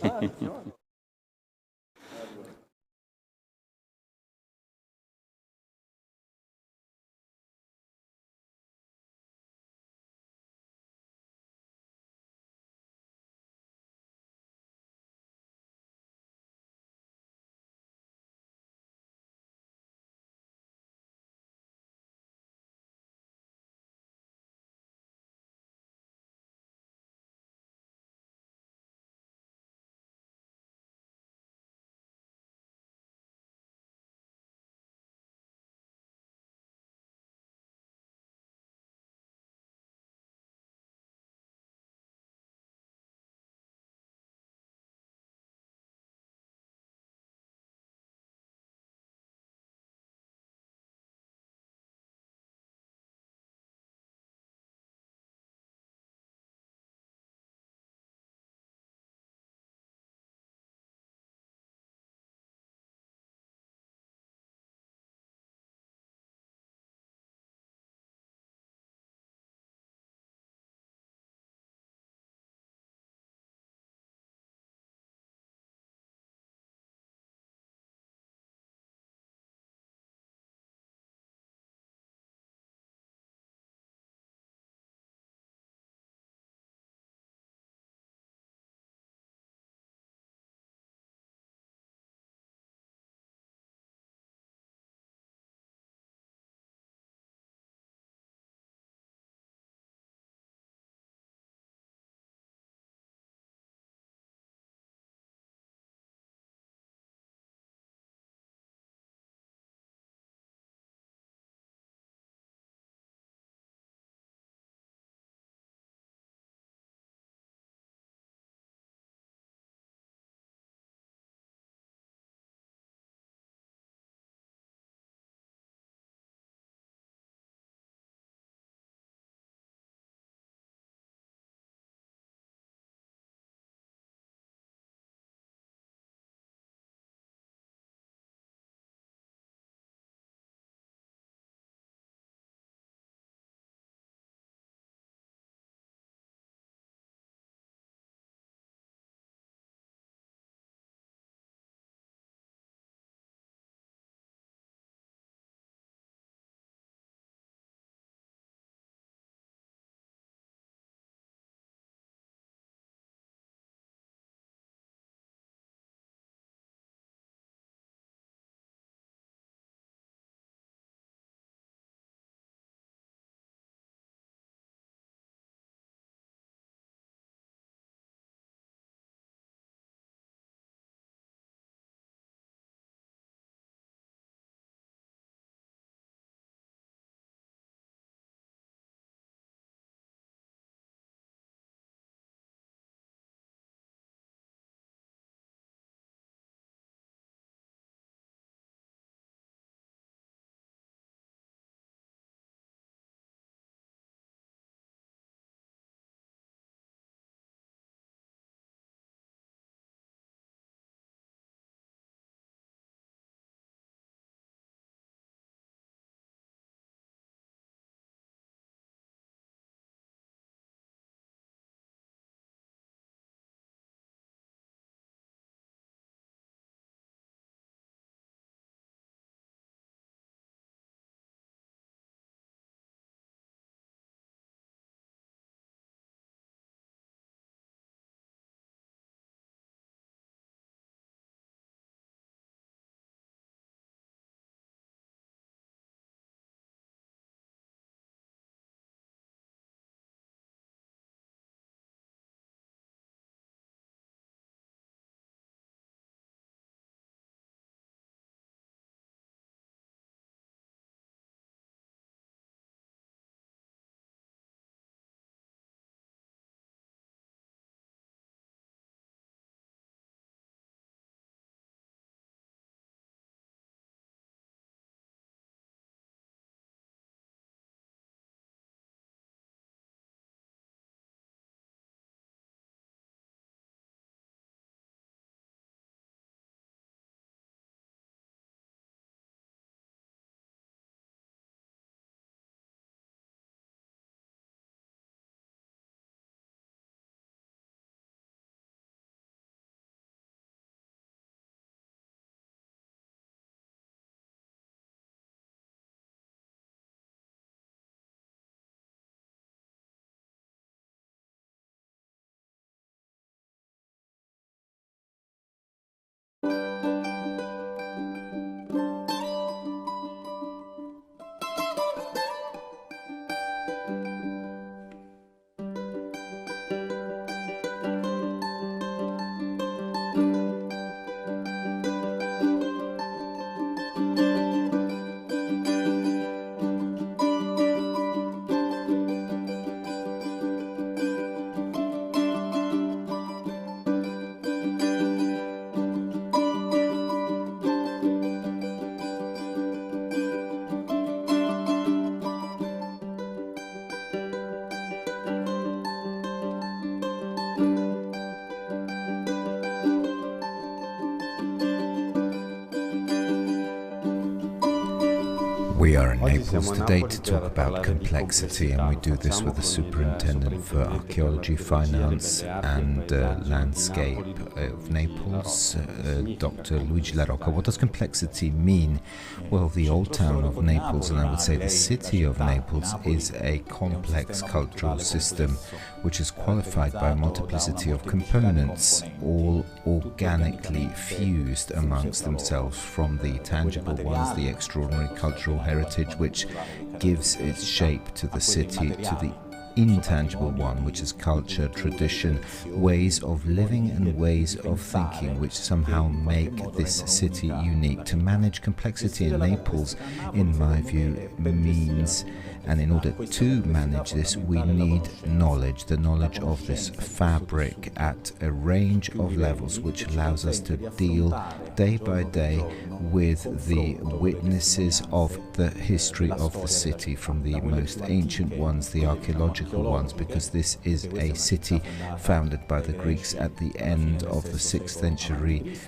Ah, funciona. We are in Naples today to talk about complexity, and we do this with the Superintendent for Archaeology, Finance and Landscape of Naples, Dr. Luigi La Rocca. What does complexity mean? Well, the old town of Naples, and I would say the city of Naples, is a complex cultural system which is qualified by a multiplicity of components, all organically fused amongst themselves, from the tangible ones, the extraordinary cultural heritage which gives its shape to the city, to the intangible one, which is culture, tradition, ways of living and ways of thinking, which somehow make this city unique. To manage complexity in Naples, in my view, means, and in order to manage this, we need knowledge, the knowledge of this fabric at a range of levels, which allows us to deal day by day with the witnesses of the history of the city, from the most ancient ones, the archaeological ones, because this is a city founded by the Greeks at the end of the 6th century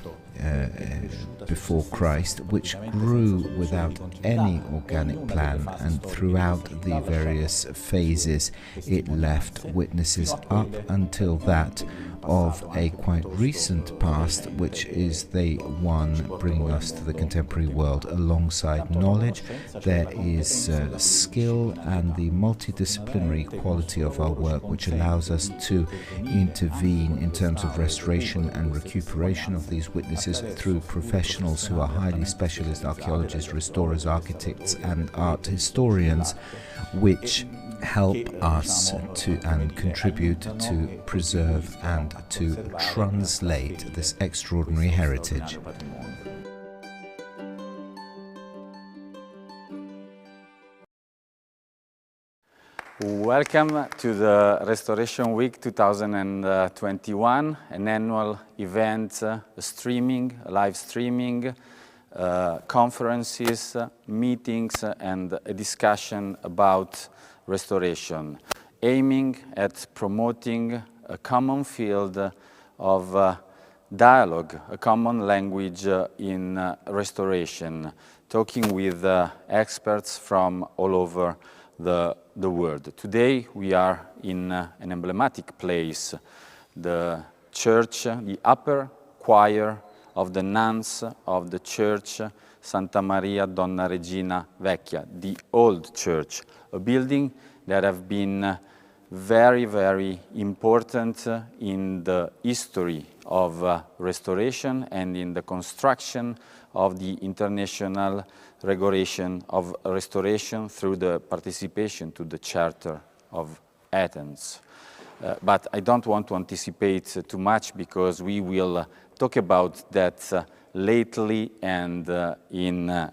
before Christ, which grew without any organic plan, and throughout the various phases it left witnesses up until that of a quite recent past, which is the one bringing us to the contemporary world. Alongside knowledge, there is skill and the multidisciplinary quality of our work, which allows us to intervene in terms of restoration and recuperation of these witnesses through professionals who are highly specialist archaeologists, restorers, architects and art historians, which help us to and contribute to preserve and to translate this extraordinary heritage. Welcome to the Restoration Week 2021, an annual event, live streaming, conferences, meetings and a discussion about restoration, aiming at promoting a common field of dialogue, a common language in restoration, talking with experts from all over the world. Today we are in an emblematic place, the church, the upper choir of the nuns of the church Santa Maria Donna Regina Vecchia, the old church, a building that have been very, very important in the history of restoration and in the construction of the international regulation of restoration through the participation to the Charter of Athens. But I don't want to anticipate too much, because we will talk about that lately and in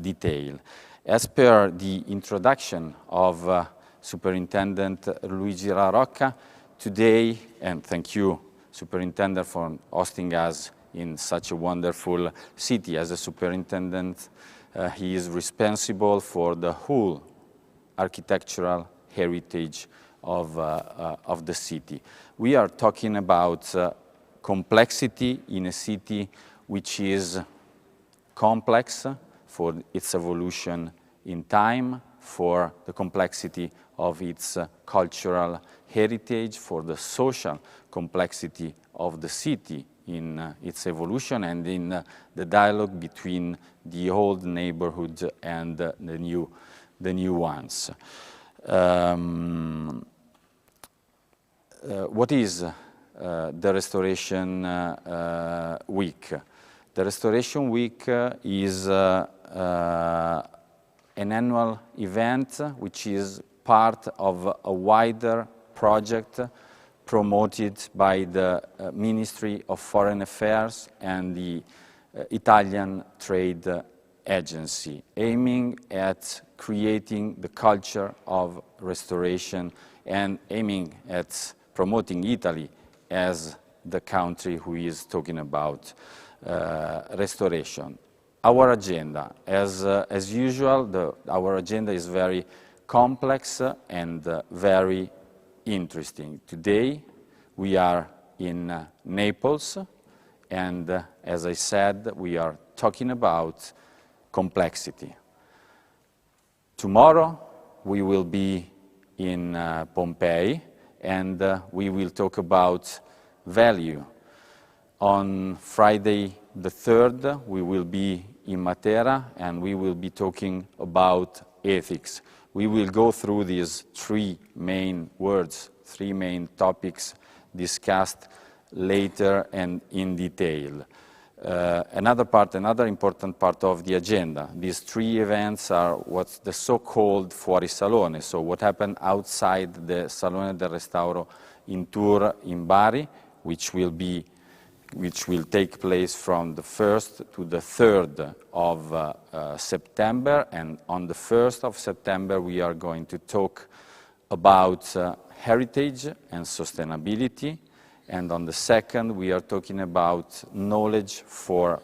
detail. As per the introduction of Superintendent Luigi La Rocca, today, and thank you, Superintendent, for hosting us in such a wonderful city. As a superintendent, he is responsible for the whole architectural heritage of the city. We are talking about complexity in a city which is complex for its evolution in time, for the complexity of its cultural heritage, for the social complexity of the city in its evolution, and in the dialogue between the old neighborhood and the new ones. What is the Restoration Week? The Restoration Week is an annual event which is part of a wider project promoted by the Ministry of Foreign Affairs and the Italian Trade Agency, aiming at creating the culture of restoration and aiming at promoting Italy as the country who is talking about restoration. Our agenda, as usual, our agenda is very complex and very interesting. Today we are in Naples, and as I said, we are talking about complexity. Tomorrow we will be in Pompeii, and we will talk about value. On Friday the 3rd, we will be in Matera, and we will be talking about ethics. We will go through these three main words, three main topics discussed later and in detail. Another important part of the agenda. These three events are what's the so-called Fuori Salone, so what happened outside the Salone del Restauro in Tour in Bari, which will take place from the 1st to the 3rd of September, and on the 1st of September we are going to talk about heritage and sustainability, and on the 2nd we are talking about knowledge for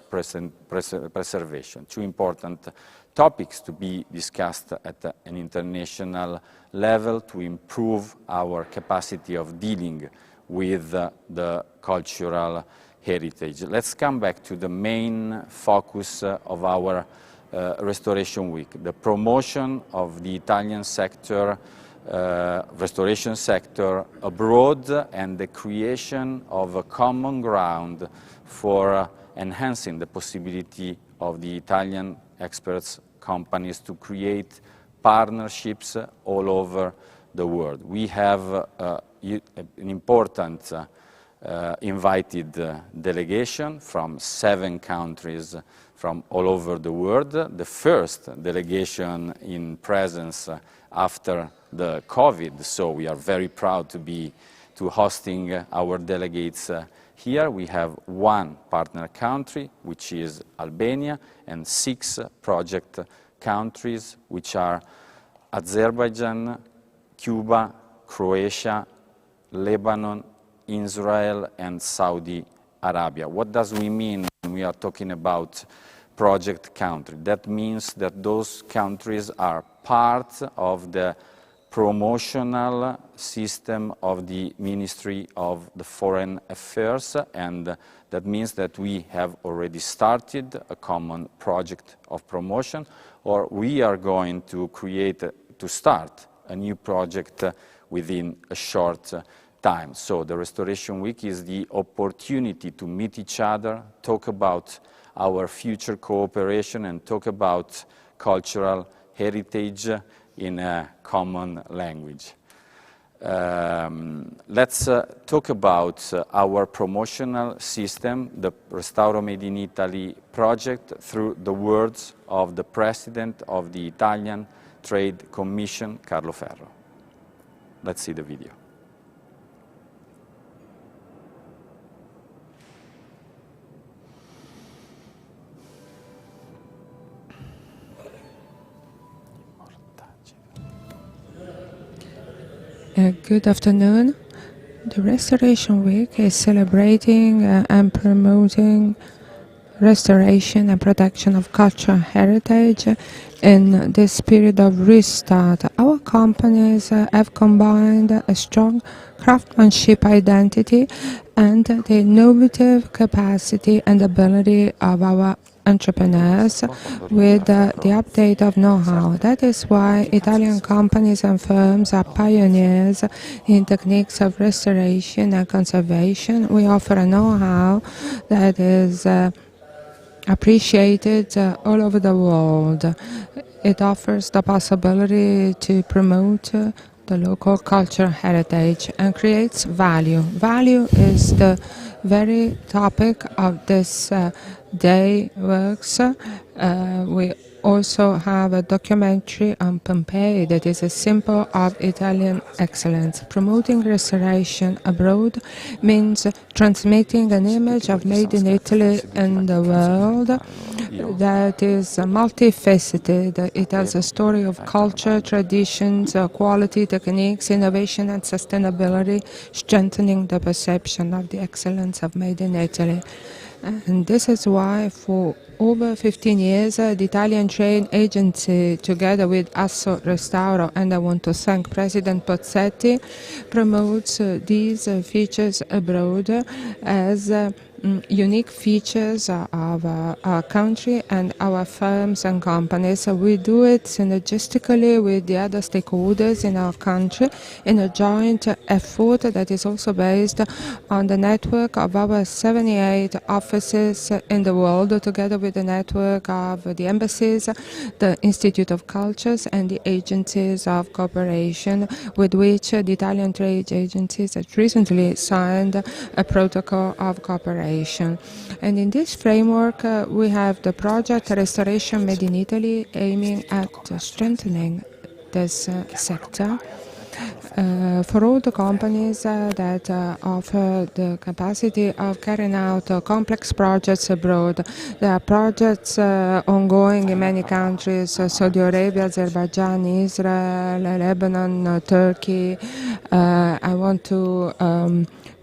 preservation. Two important topics to be discussed at an international level to improve our capacity of dealing with the cultural heritage. Let's come back to the main focus of our Restoration Week, the promotion of the Italian sector, restoration sector abroad, and the creation of a common ground for enhancing the possibility of the Italian experts companies to create partnerships all over the world. We have an important invited delegation from 7 countries from all over the world. The first delegation in presence after the COVID, so we are very proud to hosting our delegates here. We have 1 partner country, which is Albania, and 6 project countries, which are Azerbaijan, Cuba, Croatia, Lebanon, Israel, and Saudi Arabia. What does we mean when we are talking about project country? That means that those countries are part of the promotional system of the Ministry of the Foreign Affairs, and that means that we have already started a common project of promotion, or we are going to start a new project within a short time. So the Restoration Week is the opportunity to meet each other, talk about our future cooperation, and talk about cultural heritage in a common language. Let's talk about our promotional system, the Restauro Made in Italy project, through the words of the President of the Italian Trade Commission, Carlo Ferro. Let's see the video. Good afternoon. The Restoration Week is celebrating and promoting restoration and protection of cultural heritage in this period of restart. Our companies have combined a strong craftsmanship identity and the innovative capacity and ability of our entrepreneurs with the update of know-how. That is why Italian companies and firms are pioneers in techniques of restoration and conservation. We offer a know-how that is appreciated all over the world. It offers the possibility to promote the local cultural heritage and creates value. Value is the very topic of this day works. We also have a documentary on Pompeii that is a symbol of Italian excellence. Promoting restoration abroad means transmitting an image of made in Italy in the world that is multifaceted. It has a story of culture, traditions, quality, techniques, innovation and sustainability, strengthening the perception of the excellence of made in Italy. And this is why for over 15 years, the Italian Trade Agency, together with Asso Restauro, and I want to thank President Pozzetti, promotes these features abroad as unique features of our country and our firms and companies. We do it synergistically with the other stakeholders in our country in a joint effort that is also based on the network of our 78 offices in the world, together with the network of the embassies, the Institute of Cultures and the agencies of cooperation with which the Italian trade agencies has recently signed a protocol of cooperation. And in this framework, we have the project Restoration Made in Italy, aiming at strengthening this sector for all the companies that offer the capacity of carrying out complex projects abroad. There are projects ongoing in many countries, Saudi Arabia, Azerbaijan, Israel, Lebanon, Turkey. I want to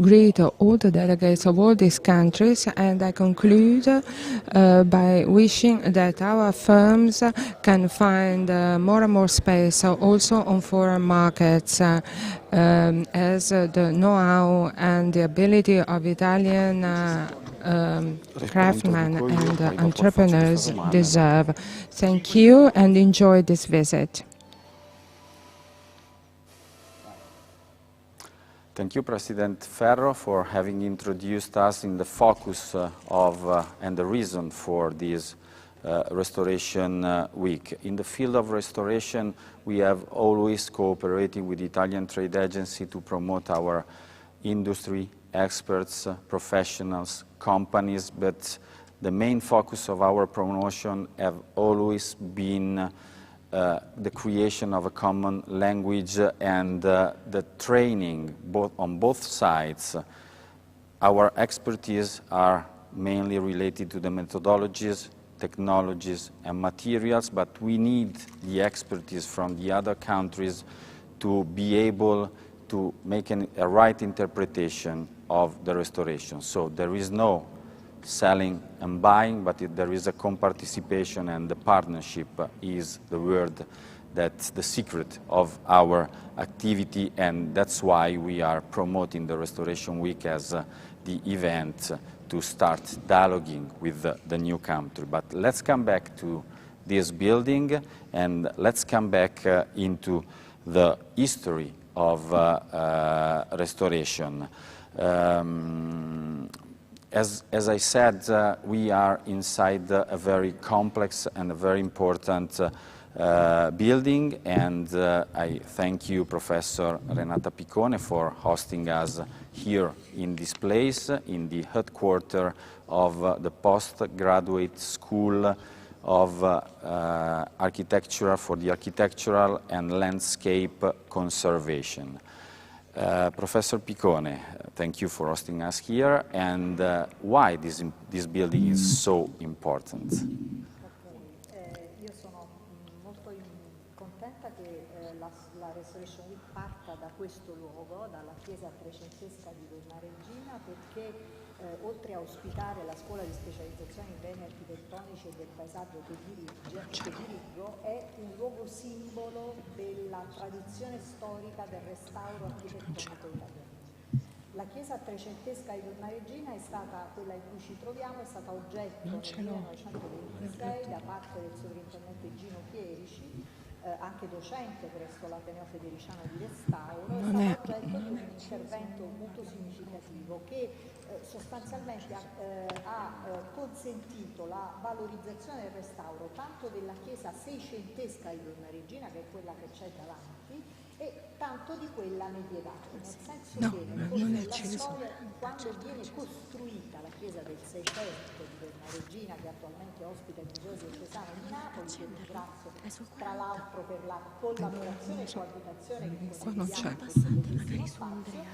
greet all the delegates of all these countries, and I conclude by wishing that our firms can find more and more space also on foreign markets, as the know-how and the ability of Italian craftsmen and entrepreneurs deserve. Thank you and enjoy this visit. Thank you, President Ferro, for having introduced us in the focus and the reason for this Restoration Week. In the field of restoration, we have always cooperated with the Italian Trade Agency to promote our industry, experts, professionals, companies, but the main focus of our promotion have always been the creation of a common language and the training on both sides. Our expertise are mainly related to the methodologies, technologies, and materials, but we need the expertise from the other countries to be able to make a right interpretation of the restoration. So there is no selling and buying, but there is a co-participation, and the partnership is the word that's the secret of our activity, and that's why we are promoting the Restoration Week as the event to start dialoguing with the new country. But let's come back to this building, and let's come back into the history of restoration. As I said, we are inside a very complex and a very important building, and I thank you, Professor Renata Piccone, for hosting us here in this place, in the headquarters of the Postgraduate School of Architecture for the Architectural and Landscape Conservation. Professor Piccone, thank you for hosting us here, and why this building is so important. Io sono molto contenta che la Restoration Week parta da questo luogo, dalla chiesa trecentesca di Donna Regina, perché oltre a ospitare la scuola di specializzazione in beni architettonici e del paesaggio che dirigo, è un luogo simbolo della tradizione storica del restauro architettonico italiano. La chiesa trecentesca di Donna Regina è stata, quella in cui ci troviamo, è stata oggetto nel 1926 da parte del sovrintendente Gino Chierici, anche docente presso l'Ateneo Federiciano di Restauro, è stato oggetto di un intervento molto significativo che sostanzialmente ha consentito la valorizzazione del restauro tanto della chiesa seicentesca di Donna Regina, che è quella che c'è davanti, e tanto di quella medievale, nel senso che nel corso della storia, quando viene costruita la chiesa del Seicento di Donna Regina, che attualmente ospita il Museo Diocesano di Napoli, che ringrazio tra l'altro per la collaborazione e coabitazione che condividiamo in spazio,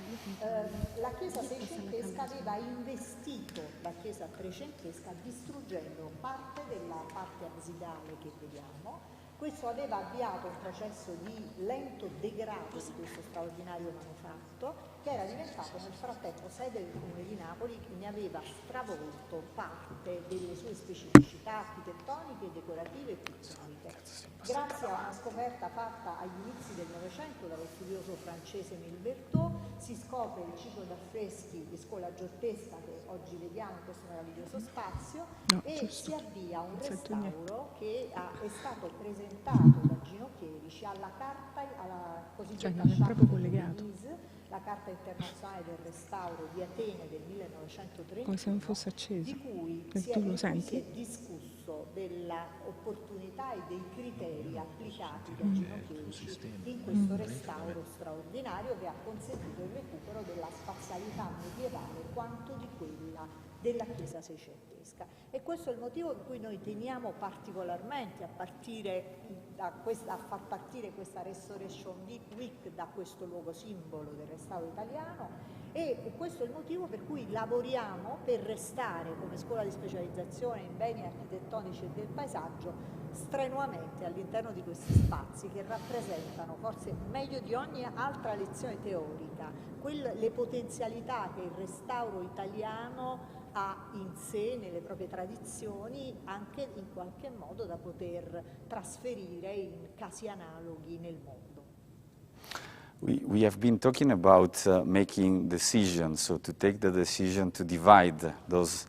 la chiesa seicentesca aveva investito la chiesa trecentesca distruggendo parte della parte absidale che vediamo. Questo aveva avviato un processo di lento degrado di questo straordinario manufatto, che era diventato nel frattempo sede del Comune di Napoli, che ne aveva stravolto parte delle sue specificità architettoniche, decorative e pittoriche. Grazie a una scoperta fatta agli inizi del Novecento dallo studioso francese Milbertot, si scopre il ciclo d'affreschi di scuola giottesca che oggi vediamo in questo meraviglioso spazio, e si avvia un restauro che è stato presentato da Gino Chierici alla cosiddetta la Carta internazionale del restauro di Atene del 1931, di cui si è discusso dell'opportunità e dei criteri applicati da Gino Chierici in questo restauro straordinario che ha consentito il recupero della spazialità medievale quanto di quella della chiesa seicentesca. E questo è il motivo per cui noi teniamo particolarmente a far partire questa Restoration Week da questo luogo simbolo del restauro italiano, e questo è il motivo per cui lavoriamo per restare come scuola di specializzazione in beni architettonici e del paesaggio strenuamente all'interno di questi spazi che rappresentano, forse meglio di ogni altra lezione teorica, le potenzialità che il restauro italiano ha in sé, nelle proprie tradizioni, anche in qualche modo da poter trasferire in casi analoghi nel mondo. We have been talking about making decisions, so to take the decision to divide those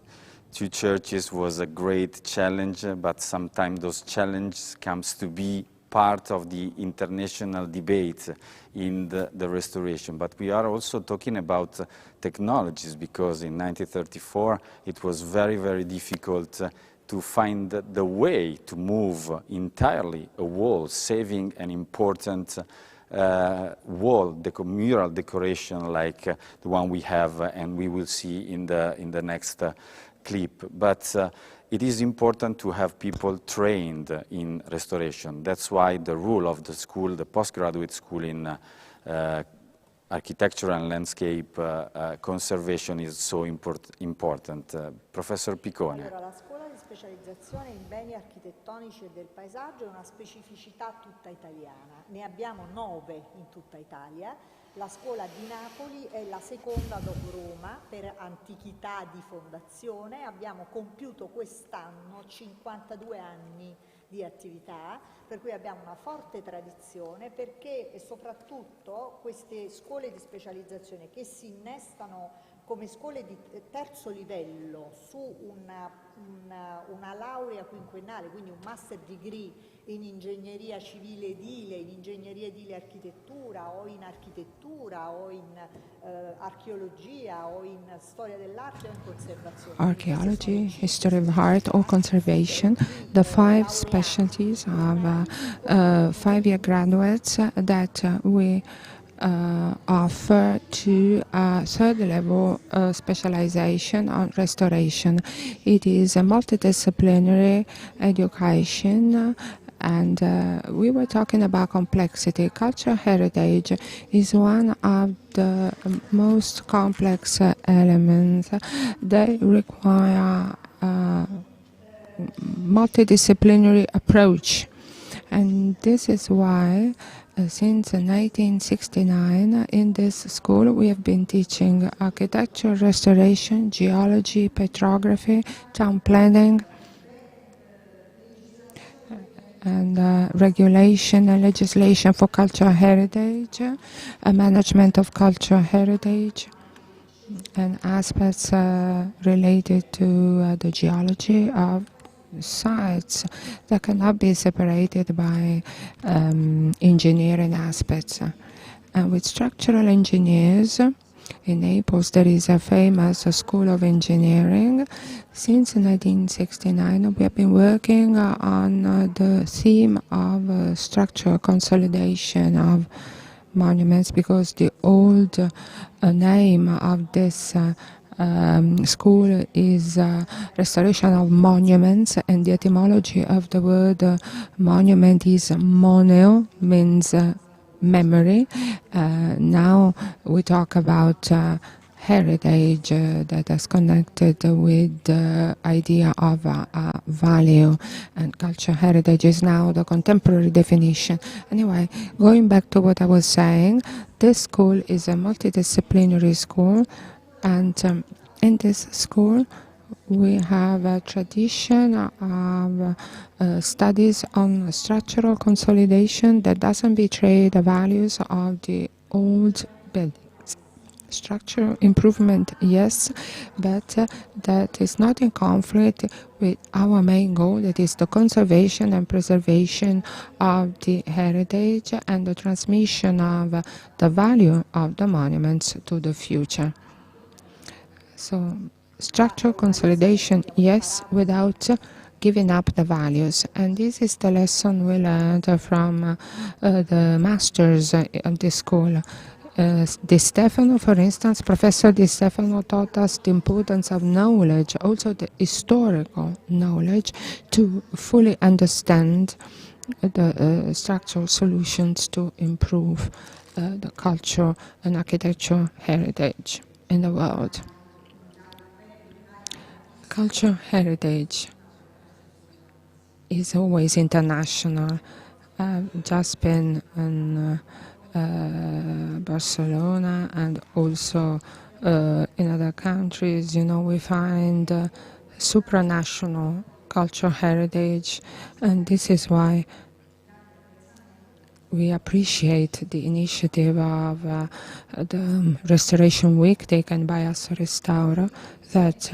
two churches was a great challenge, but sometimes those challenges comes to be part of the international debate in the restoration. But we are also talking about technologies, because in 1934 it was very, very difficult to find the way to move entirely a wall, saving an important wall, mural decoration like the one we have and we will see in the next clip. But it is important to have people trained in restoration. That's why the rule of the school, the postgraduate school in architecture and landscape conservation is so important. Professor Piccone. Allora, la scuola di specializzazione in beni architettonici e del paesaggio è una specificità tutta italiana. Ne abbiamo 9 in tutta Italia. La scuola di Napoli è la seconda dopo Roma per antichità di fondazione. Abbiamo compiuto quest'anno 52 anni di attività, per cui abbiamo una forte tradizione, perché soprattutto queste scuole di specializzazione che si innestano come scuole di terzo livello su una laurea quinquennale, quindi un master degree in ingegneria civile edile, in ingegneria edile architettura o in architettura o in archeologia o in storia dell'arte o in conservazione. Archaeology, history of art or conservation, the 5 specialties of 5-year graduates that we offer to a third level specialization on restoration. It is a multidisciplinary education, and we were talking about complexity. Cultural heritage is one of the most complex elements. They require a multidisciplinary approach, and this is why since 1969 in this school we have been teaching architecture, restoration, geology, petrography, town planning, and regulation and legislation for cultural heritage, management of cultural heritage, and aspects related to the geology of sites that cannot be separated by engineering aspects. And with structural engineers, in Naples there is a famous school of engineering. Since 1969 we have been working on the theme of structural consolidation of monuments, because the old name of this school is restoration of monuments, and the etymology of the word monument is moneo, means memory. Now we talk about heritage that is connected with the idea of value, and cultural heritage is now the contemporary definition. Anyway, going back to what I was saying, this school is a multidisciplinary school. And in this school, we have a tradition of studies on structural consolidation that doesn't betray the values of the old buildings. Structural improvement, yes, but that is not in conflict with our main goal, that is the conservation and preservation of the heritage and the transmission of the value of the monuments to the future. So, structural consolidation, yes, without giving up the values. And this is the lesson we learned from the masters of the school. Di Stefano, for instance, Professor Di Stefano taught us the importance of knowledge, also the historical knowledge, to fully understand the structural solutions to improve the cultural and architectural heritage in the world. Cultural heritage is always international. I've just been in Barcelona and also in other countries. You know, we find supranational cultural heritage, and this is why we appreciate the initiative of the Restoration Week taken by Asso Restauro that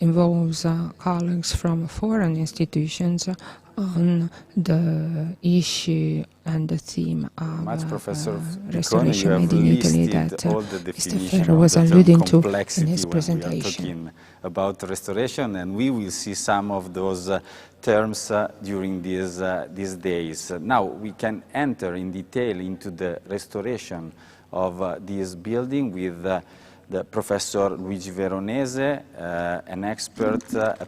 involves colleagues from foreign institutions on the issue and the theme of restoration made in Italy that Mr. Ferro was alluding to in his presentation. About restoration, and we will see some of those terms during these days. Now we can enter in detail into the restoration of this building with the Professor Luigi Veronese, an expert,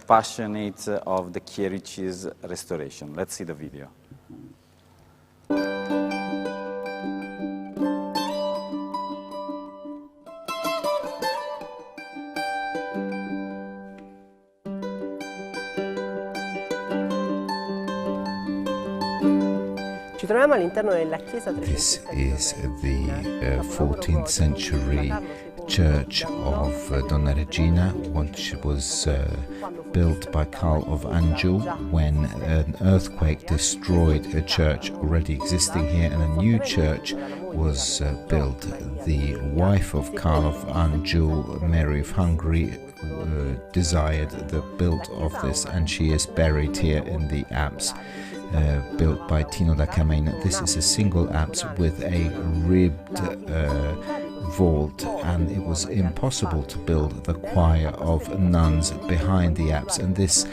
passionate of the Chierice's restoration. Let's see the video. This is the 14th century church of Donna Regina, which was built by Karl of Anjou when an earthquake destroyed a church already existing here, and a new church was built. The wife of Karl of Anjou, Mary of Hungary, desired the build of this, and she is buried here in the apse. Built by Tino da Camena. This is a single apse with a ribbed vault, and it was impossible to build the choir of nuns behind the apse, and this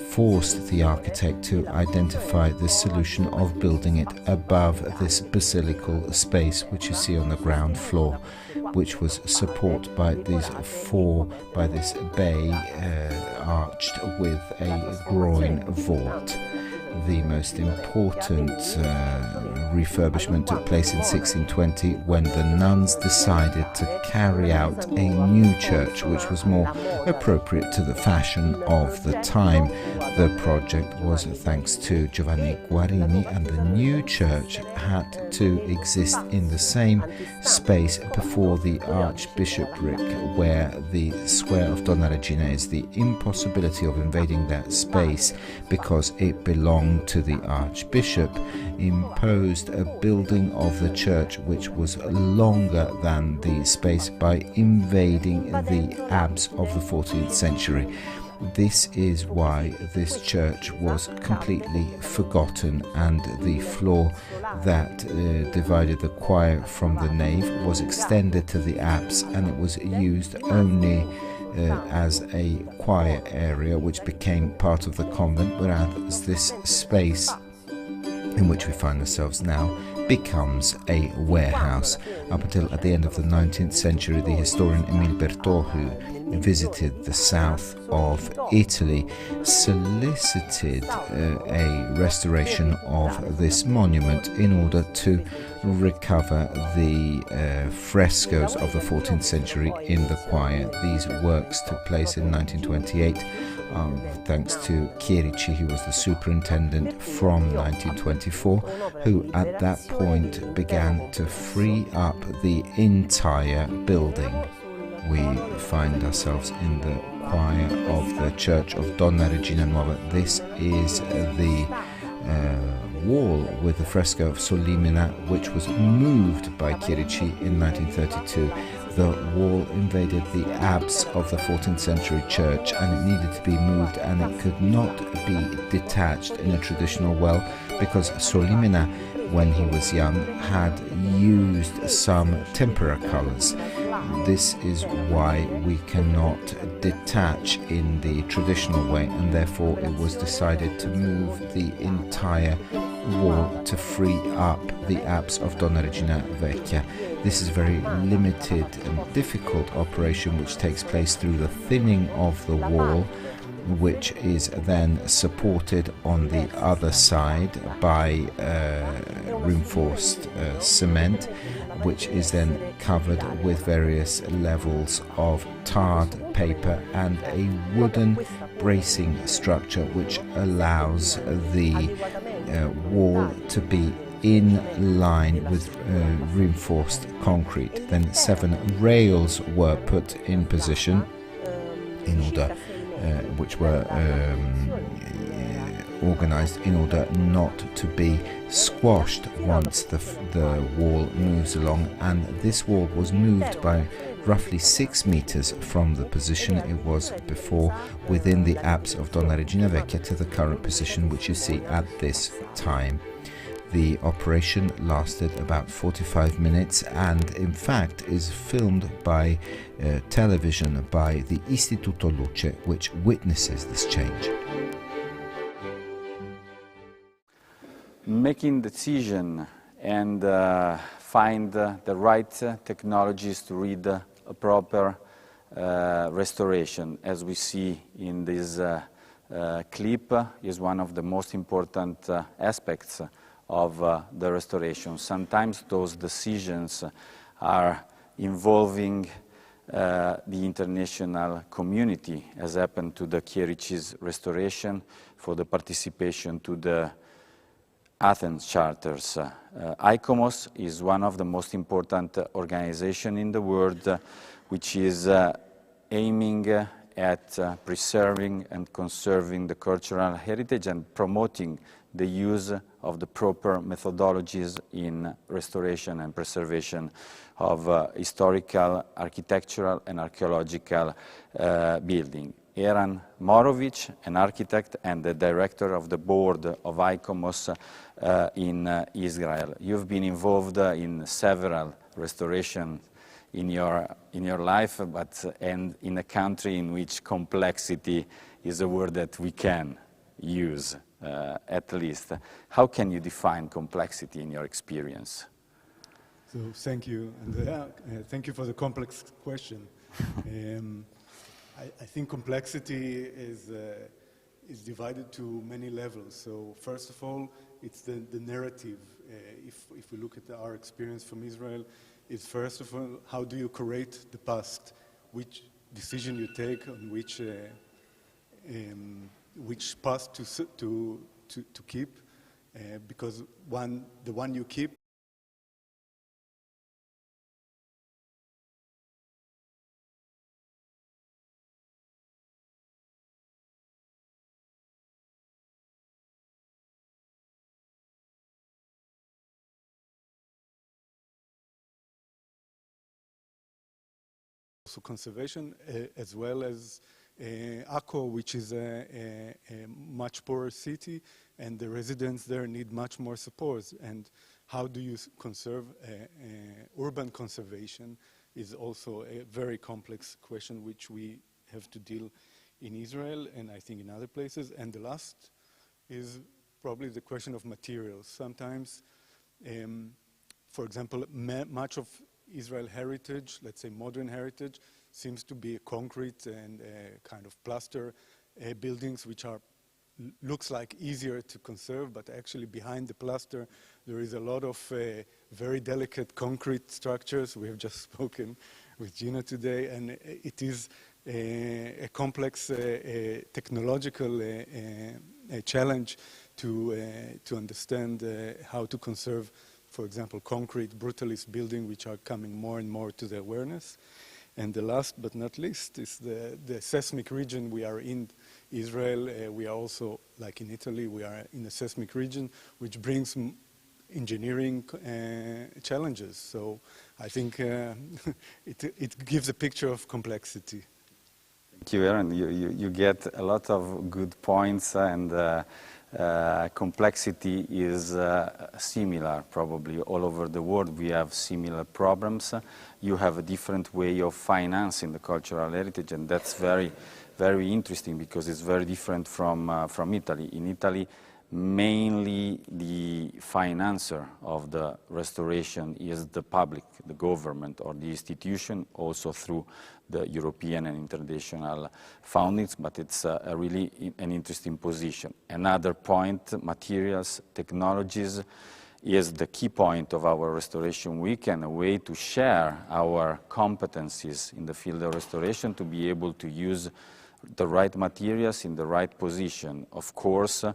forced the architect to identify the solution of building it above this basilical space which you see on the ground floor, which was supported by these by this bay arched with a groin vault. The most important refurbishment took place in 1620 when the nuns decided to carry out a new church which was more appropriate to the fashion of the time. The project was thanks to Giovanni Guarini, and the new church had to exist in the same space before the archbishopric where the square of Donna Regina is. The impossibility of invading that space because it belonged to the archbishop imposed a building of the church which was longer than the space by invading the apse of the 14th century. This is why this church was completely forgotten, and the floor that divided the choir from the nave was extended to the apse, and it was used only as a choir area, which became part of the convent, whereas this space in which we find ourselves now becomes a warehouse. Up until at the end of the 19th century, the historian Emile Berthaud, who visited the south of Italy, solicited a restoration of this monument in order to recover the frescoes of the 14th century in the choir. These works took place in 1928. Thanks to Chierici, who was the superintendent from 1924, who at that point began to free up the entire building. We find ourselves in the choir of the Church of Donna Regina Nuova. This is the wall with the fresco of Solimena, which was moved by Chierici in 1932. The wall invaded the apse of the 14th century church and it needed to be moved, and it could not be detached in a traditional way because Solimena, when he was young, had used some tempera colors. This is why we cannot detach in the traditional way, and therefore it was decided to move the entire wall to free up the apse of Donna Regina Vecchia. This is a very limited and difficult operation which takes place through the thinning of the wall, which is then supported on the other side by reinforced cement, which is then covered with various levels of tarred paper and a wooden bracing structure which allows the wall to be in line with reinforced concrete. Then 7 rails were put in position in order which were organized in order not to be squashed once the wall moves along, and this wall was moved by roughly 6 meters from the position it was before within the apse of Donna Regina Vecchia to the current position which you see at this time. The operation lasted about 45 minutes and in fact is filmed by television by the Istituto Luce, which witnesses this change. Making decision and find the right technologies to read a proper restoration, as we see in this clip, is one of the most important aspects of the restoration. Sometimes those decisions are involving the international community, as happened to the Chierici's restoration for the participation to the Athens Charters. ICOMOS is one of the most important organizations in the world which is aiming at preserving and conserving the cultural heritage and promoting the use of the proper methodologies in restoration and preservation of historical, architectural and archaeological building. Eran Morovic, an architect and the director of the board of ICOMOS in Israel. You've been involved in several restorations in your life, and in a country in which complexity is a word that we can use, at least. How can you define complexity in your experience? So thank you, and thank you for the complex question. I think complexity is divided to many levels. So first of all, it's the narrative. If we look at our experience from Israel, is first of all, how do you curate the past? Which decision you take on which past to keep? Because the one you keep also conservation, as well as Akko, which is a much poorer city, and the residents there need much more support. And how do you conserve urban conservation is also a very complex question which we have to deal in Israel and I think in other places. And the last is probably the question of materials. Sometimes, for example, much of Israel heritage, let's say modern heritage, seems to be a concrete and kind of plaster buildings which looks like easier to conserve, but actually behind the plaster there is a lot of very delicate concrete structures. We have just spoken with Gina today, and it is a complex technological challenge to understand how to conserve, for example, concrete brutalist buildings, which are coming more and more to the awareness. And the last but not least is the seismic region we are in Israel, we are also, like in Italy, we are in a seismic region, which brings engineering challenges. So I think it gives a picture of complexity. Thank you, Aaron. You get a lot of good points, and complexity is similar probably all over the world. We have similar problems. You have a different way of financing the cultural heritage, and that's very, very interesting because it's very different from Italy. In Italy, mainly the financer of the restoration is the public, the government or the institution, also through the European and international fundings, but it's really an interesting position. Another point, materials, technologies, is the key point of our Restoration Week and a way to share our competencies in the field of restoration to be able to use the right materials in the right position. Of course,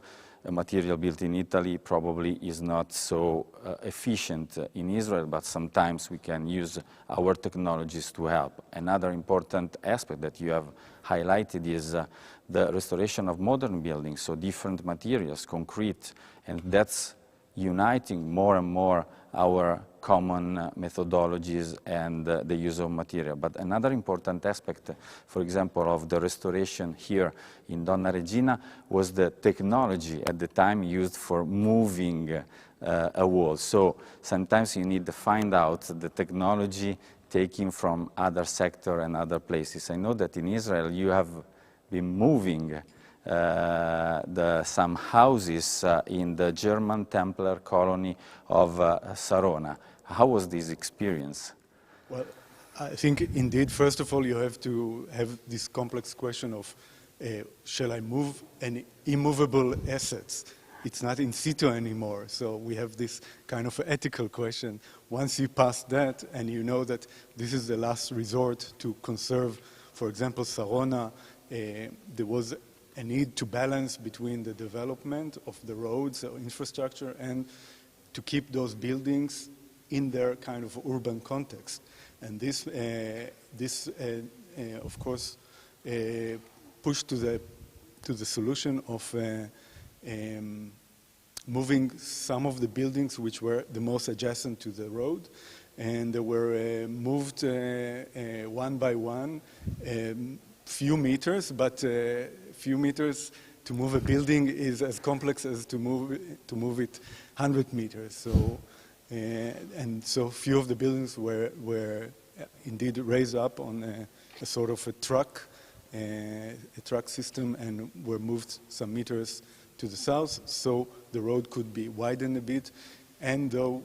a material built in Italy probably is not so efficient in Israel, but sometimes we can use our technologies to help. Another important aspect that you have highlighted is the restoration of modern buildings, so different materials, concrete, and that's uniting more and more our common methodologies and the use of material. But another important aspect, for example, of the restoration here in Donna Regina was the technology at the time used for moving a wall. So sometimes you need to find out the technology taken from other sector and other places. I know that in Israel you have been moving some houses in the German Templar colony of Sarona. How was this experience? Well, I think indeed, first of all, you have to have this complex question of, shall I move any immovable assets? It's not in situ anymore, so we have this kind of ethical question. Once you pass that and you know that this is the last resort to conserve, for example, Sarona, there was a need to balance between the development of the roads or infrastructure and to keep those buildings in their kind of urban context. And this of course, pushed to the solution of moving some of the buildings which were the most adjacent to the road, and they were moved one by one, few meters, but few meters to move a building is as complex as to move it 100 meters. So, and so few of the buildings were indeed raised up on a sort of a truck system, and were moved some meters to the south, so the road could be widened a bit, and though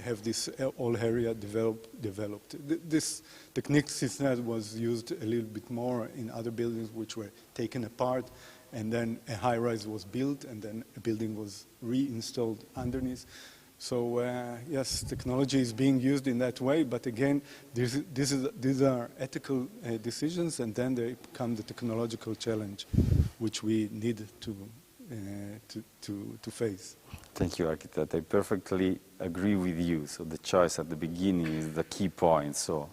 have this whole area developed. This technique since that was used a little bit more in other buildings which were taken apart, and then a high-rise was built, and then a building was reinstalled underneath. So yes, technology is being used in that way, but again, these are ethical decisions, and then they become the technological challenge, which we need to face. Thank you, architect. I perfectly agree with you. So the choice at the beginning is the key point. So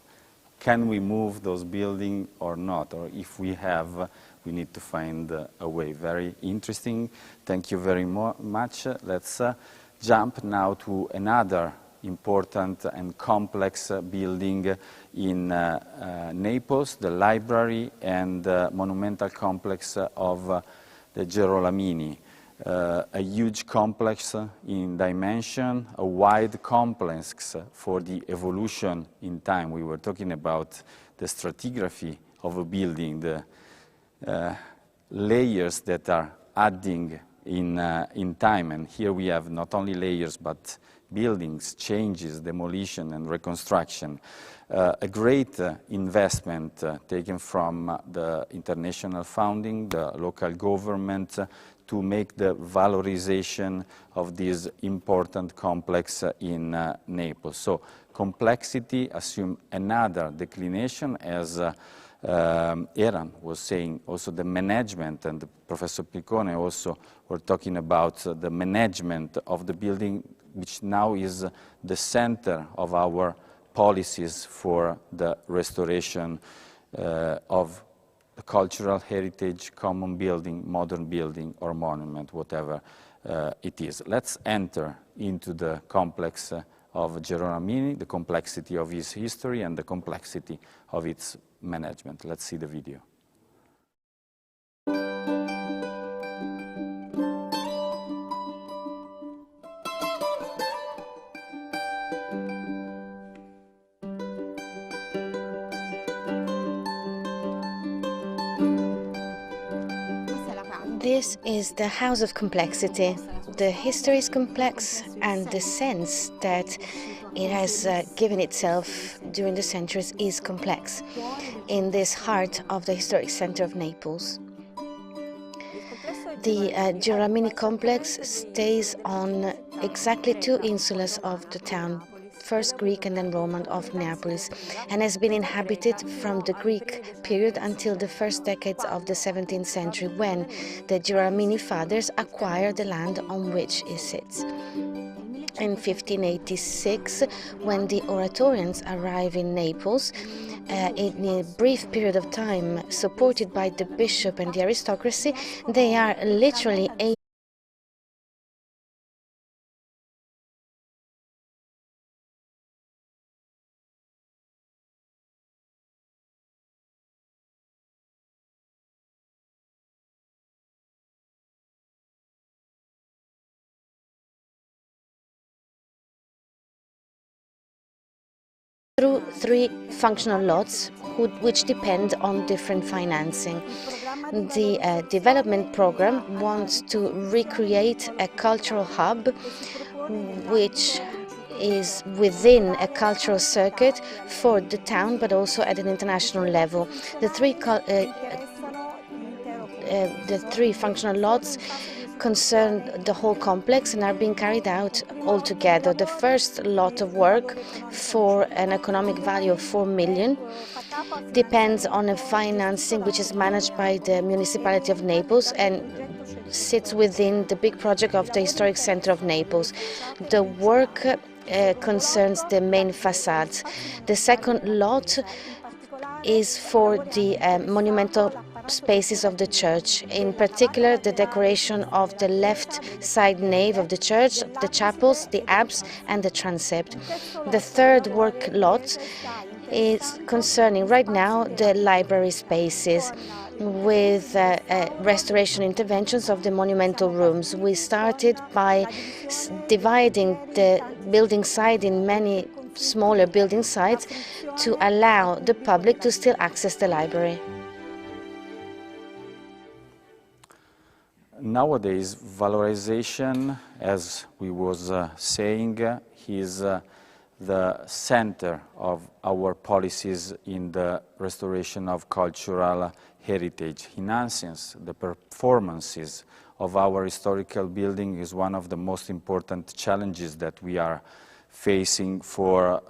can we move those buildings or not? Or if we have, we need to find a way. Very interesting. Thank you very much. Let's jump now to another important and complex building in Naples, the library and monumental complex of the Gerolamini. A huge complex in dimension, a wide complex for the evolution in time. We were talking about the stratigraphy of a building, the layers that are adding in time. And here we have not only layers, but buildings, changes, demolition, and reconstruction. A great investment taken from the international funding, the local government, to make the valorization of this important complex in Naples. So complexity assumes another declination, as Aaron was saying. Also the management, and Professor Piccone also were talking about the management of the building, which now is the center of our policies for the restoration of a cultural heritage, common building, modern building, or monument, whatever it is. Let's enter into the complex of Giovanni, the complexity of his history and the complexity of its management. Let's see the video. This is the house of complexity. The history is complex, and the sense that it has given itself during the centuries is complex in this heart of the historic center of Naples. The Giovanni complex stays on exactly 2 insulas of the town, first Greek and then Roman, of Naples, and has been inhabited from the Greek period until the first decades of the 17th century, when the Giovanni fathers acquired the land on which it sits. In 1586, when the Oratorians arrive in Naples, in a brief period of time, supported by the bishop and the aristocracy, they are literally through 3 functional lots which depend on different financing. The development program wants to recreate a cultural hub which is within a cultural circuit for the town, but also at an international level. The three functional lots concern the whole complex and are being carried out all together. The first lot of work, for an economic value of 4 million, depends on a financing which is managed by the municipality of Naples and sits within the big project of the historic center of Naples. The work concerns the main facades. The second lot is for the monumental spaces of the church, in particular the decoration of the left side nave of the church, the chapels, the apse and the transept. The third work lot is concerning right now the library spaces, with restoration interventions of the monumental rooms. We started by dividing the building site in many smaller building sites to allow the public to still access the library. Nowadays, valorization, as we was saying, is the center of our policies in the restoration of cultural heritage. Enhancing the performances of our historical building is one of the most important challenges that we are facing for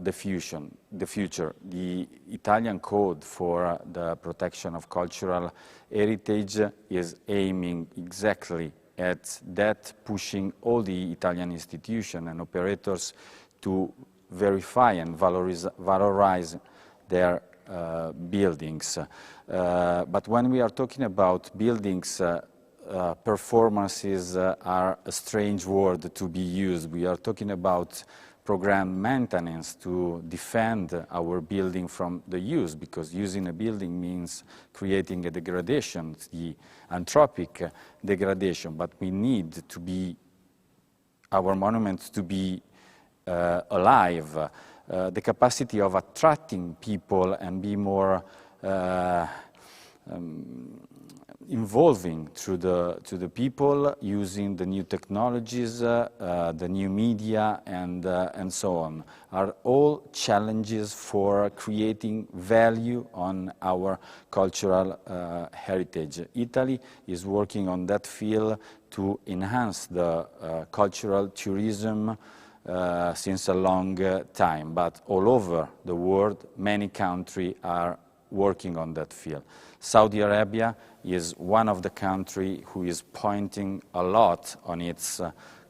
the future. The Italian Code for the protection of cultural heritage is aiming exactly at that, pushing all the Italian institutions and operators to verify and valorize their buildings. But when we are talking about buildings, performances are a strange word to be used. We are talking about program maintenance to defend our building from the use, because using a building means creating a degradation, the anthropic degradation. But we need to be our monuments to be alive. The capacity of attracting people and be more involving to the people, using the new technologies, the new media, and so on, are all challenges for creating value on our cultural heritage. Italy is working on that field to enhance the cultural tourism since a long time, but all over the world, many countries are working on that field. Saudi Arabia is one of the countries who is pointing a lot on its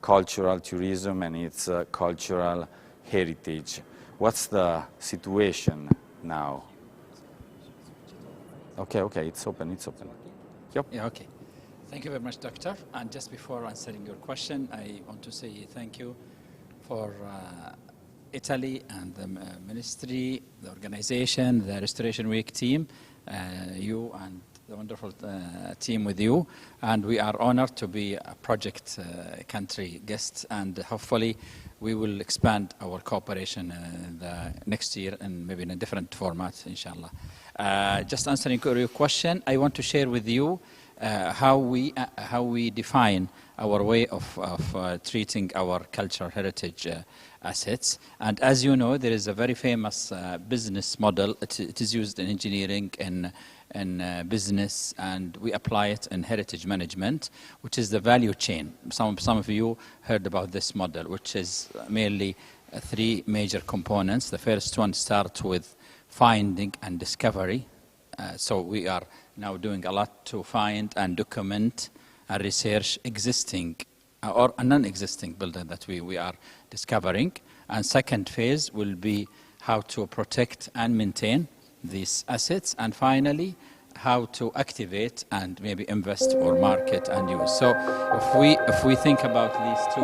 cultural tourism and its cultural heritage. What's the situation now? Okay, it's open, Yep. Yeah, okay. Thank you very much, Doctor. And just before answering your question, I want to say thank you for Italy and the ministry, the organization, the Restoration Week team, you and the wonderful team with you. And we are honored to be a project country guest, and hopefully we will expand our cooperation the next year and maybe in a different format, inshallah. Just answering your question, I want to share with you how we define our way of treating our cultural heritage assets. And as you know, there is a very famous business model. It is used in engineering and business, and we apply it in heritage management, which is the value chain. Some of you heard about this model, which is mainly three major components. The first one starts with finding and discovery. So we are now doing a lot to find and document and research existing or a non-existing building that we are discovering. And second phase will be how to protect and maintain these assets. And finally, how to activate and maybe invest or market and use. So if we think about these two,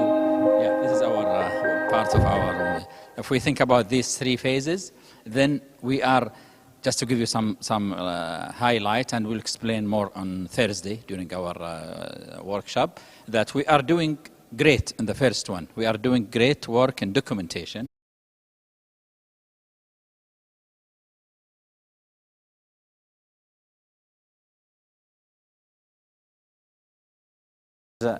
yeah, this is our part of our, if we think about these three phases, then we are, just to give you some highlight, and we'll explain more on Thursday during our workshop, that we are doing great in the first one. We are doing great work in documentation.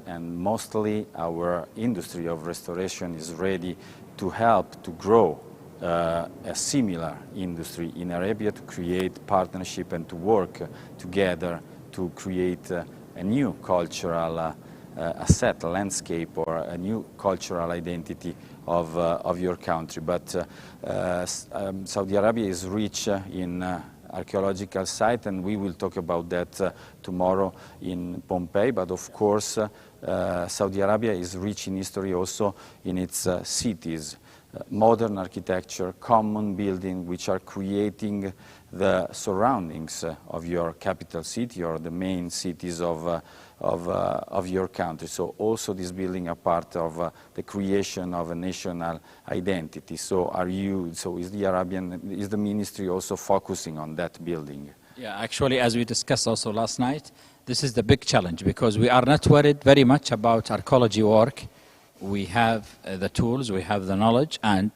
And mostly our industry of restoration is ready to help to grow a similar industry in Arabia, to create partnership and to work together to create a new cultural asset, landscape, or a new cultural identity of your country. But Saudi Arabia is rich in archaeological site, and we will talk about that tomorrow in Pompeii. But of course, Saudi Arabia is rich in history also in its cities. Modern architecture, common building, which are creating the surroundings of your capital city or the main cities of your country. So also this building are part of the creation of a national identity. So is the ministry also focusing on that building? Yeah, actually, as we discussed also last night, this is the big challenge, because we are not worried very much about archaeology work. We have the tools, we have the knowledge, and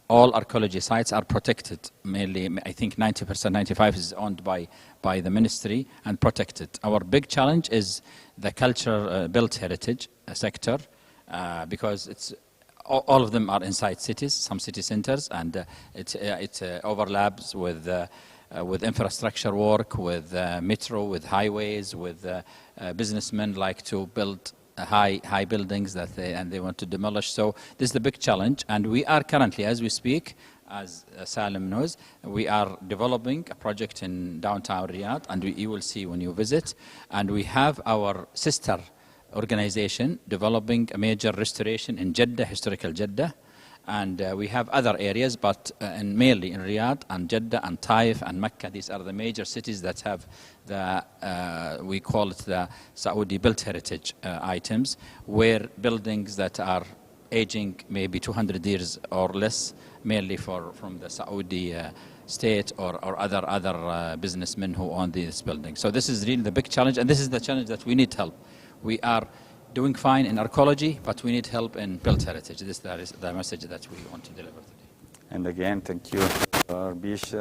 all archaeology sites are protected. Mainly, I think 90%, 95% is owned by the ministry and protected. Our big challenge is the cultural built heritage sector, because it's all of them are inside cities, some city centers, and it overlaps with infrastructure work, with metro, with highways, with businessmen like to build high buildings that they want to demolish. So this is the big challenge, and we are currently, as we speak, as Salim knows, we are developing a project in downtown Riyadh, and you will see when you visit. And we have our sister organization developing a major restoration in Jeddah, historical Jeddah. And we have other areas, but mainly in Riyadh and Jeddah and Taif and Mecca. These are the major cities that have the, we call it the Saudi built heritage items, where buildings that are aging maybe 200 years or less, mainly from the Saudi state or other businessmen who own these buildings. So this is really the big challenge, and this is the challenge that we need help. We are doing fine in archaeology, but we need help in built heritage. That is the message that we want to deliver today. And again, thank you, Bish.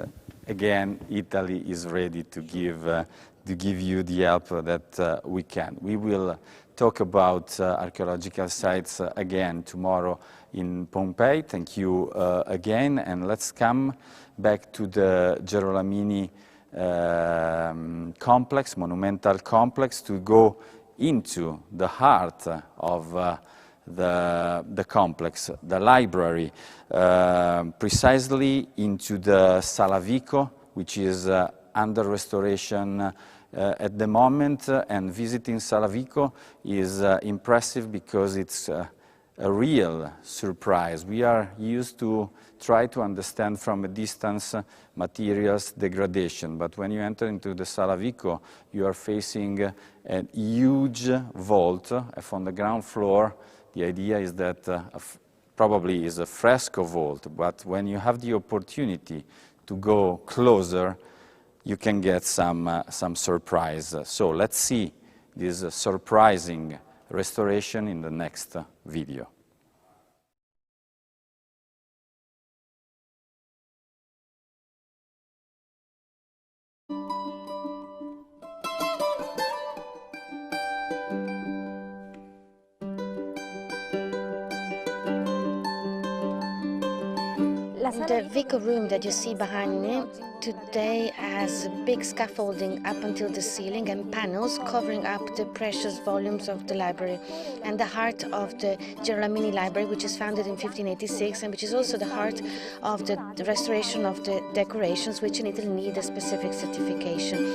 Again, Italy is ready to give you the help that we can. We will talk about archaeological sites again tomorrow in Pompeii. Thank you again, and let's come back to the Gerolami complex, monumental complex, to go into the heart of the complex, the library, precisely into the Sala Vico, which is under restoration at the moment, and visiting Sala Vico is impressive because it's a real surprise. We are used to try to understand from a distance materials degradation, but when you enter into the Sala Vico, you are facing a huge vault from the ground floor. The idea is that probably is a fresco vault, but when you have the opportunity to go closer, you can get some surprise. So let's see this surprising restoration in the next video. The Vico room that you see behind me today has big scaffolding up until the ceiling and panels covering up the precious volumes of the library, and the heart of the Girolamo Library, which is founded in 1586 and which is also the heart of the restoration of the decorations, which in Italy need a specific certification.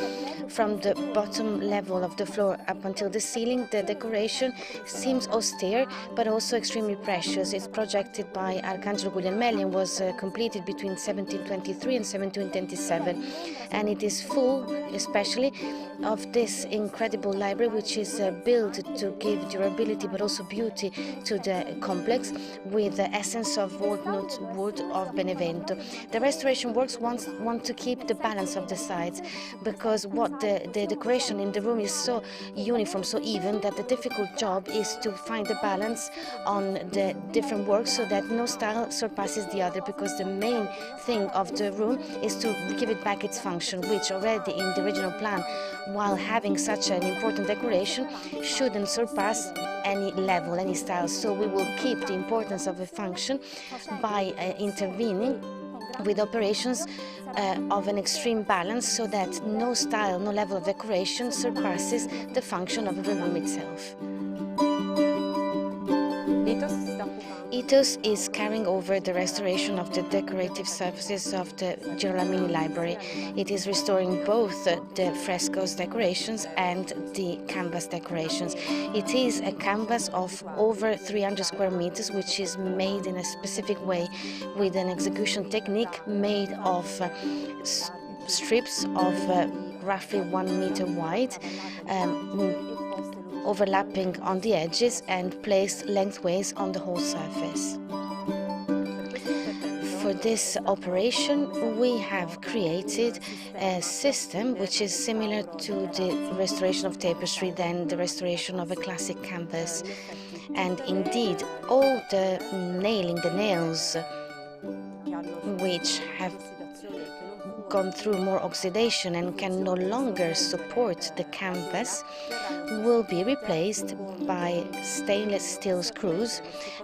From the bottom level of the floor up until the ceiling, the decoration seems austere but also extremely precious. It's projected by Arcangelo Guglielmelli and was completed between 1723 and 1727, and it is full especially of this incredible library, which is built to give durability but also beauty to the complex with the essence of walnut wood of Benevento. The restoration works want to keep the balance of the sides, because what the decoration in the room is so uniform, so even, that the difficult job is to find the balance on the different works so that no style surpasses the other, because the main thing of the room is to give it back its function, which already in the original plan, while having such an important decoration, shouldn't surpass any level, any style. So we will keep the importance of a function by intervening with operations of an extreme balance, so that no style, no level of decoration surpasses the function of the room itself. Ethos is carrying over the restoration of the decorative surfaces of the Girolamo Library. It is restoring both the frescoes decorations and the canvas decorations. It is a canvas of over 300 square meters, which is made in a specific way with an execution technique made of strips of roughly 1 meter wide, overlapping on the edges and placed lengthways on the whole surface. For this operation, we have created a system which is similar to the restoration of tapestry than the restoration of a classic canvas. And indeed, all the nails, which have gone through more oxidation and can no longer support the canvas, will be replaced by stainless steel screws,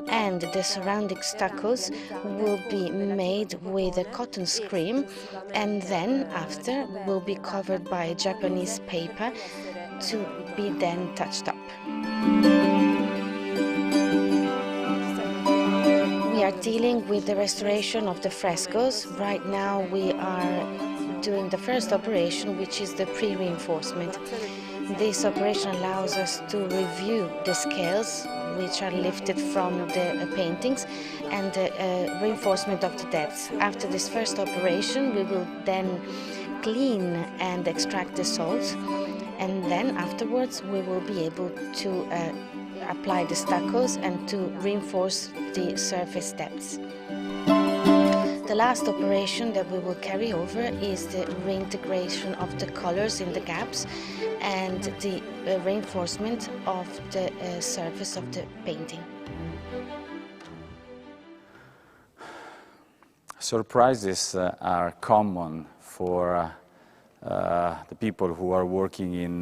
and the surrounding stuccos will be made with a cotton screen, and then after will be covered by Japanese paper to be then touched up. We are dealing with the restoration of the frescoes. Right now we are doing the first operation, which is the pre-reinforcement. This operation allows us to review the scales, which are lifted from the paintings, and the reinforcement of the depths. After this first operation, we will then clean and extract the salt, and then afterwards we will be able to apply the stuccos and to reinforce the surface depths. The last operation that we will carry over is the reintegration of the colors in the gaps and the reinforcement of the surface of the painting. Surprises are common for the people who are working in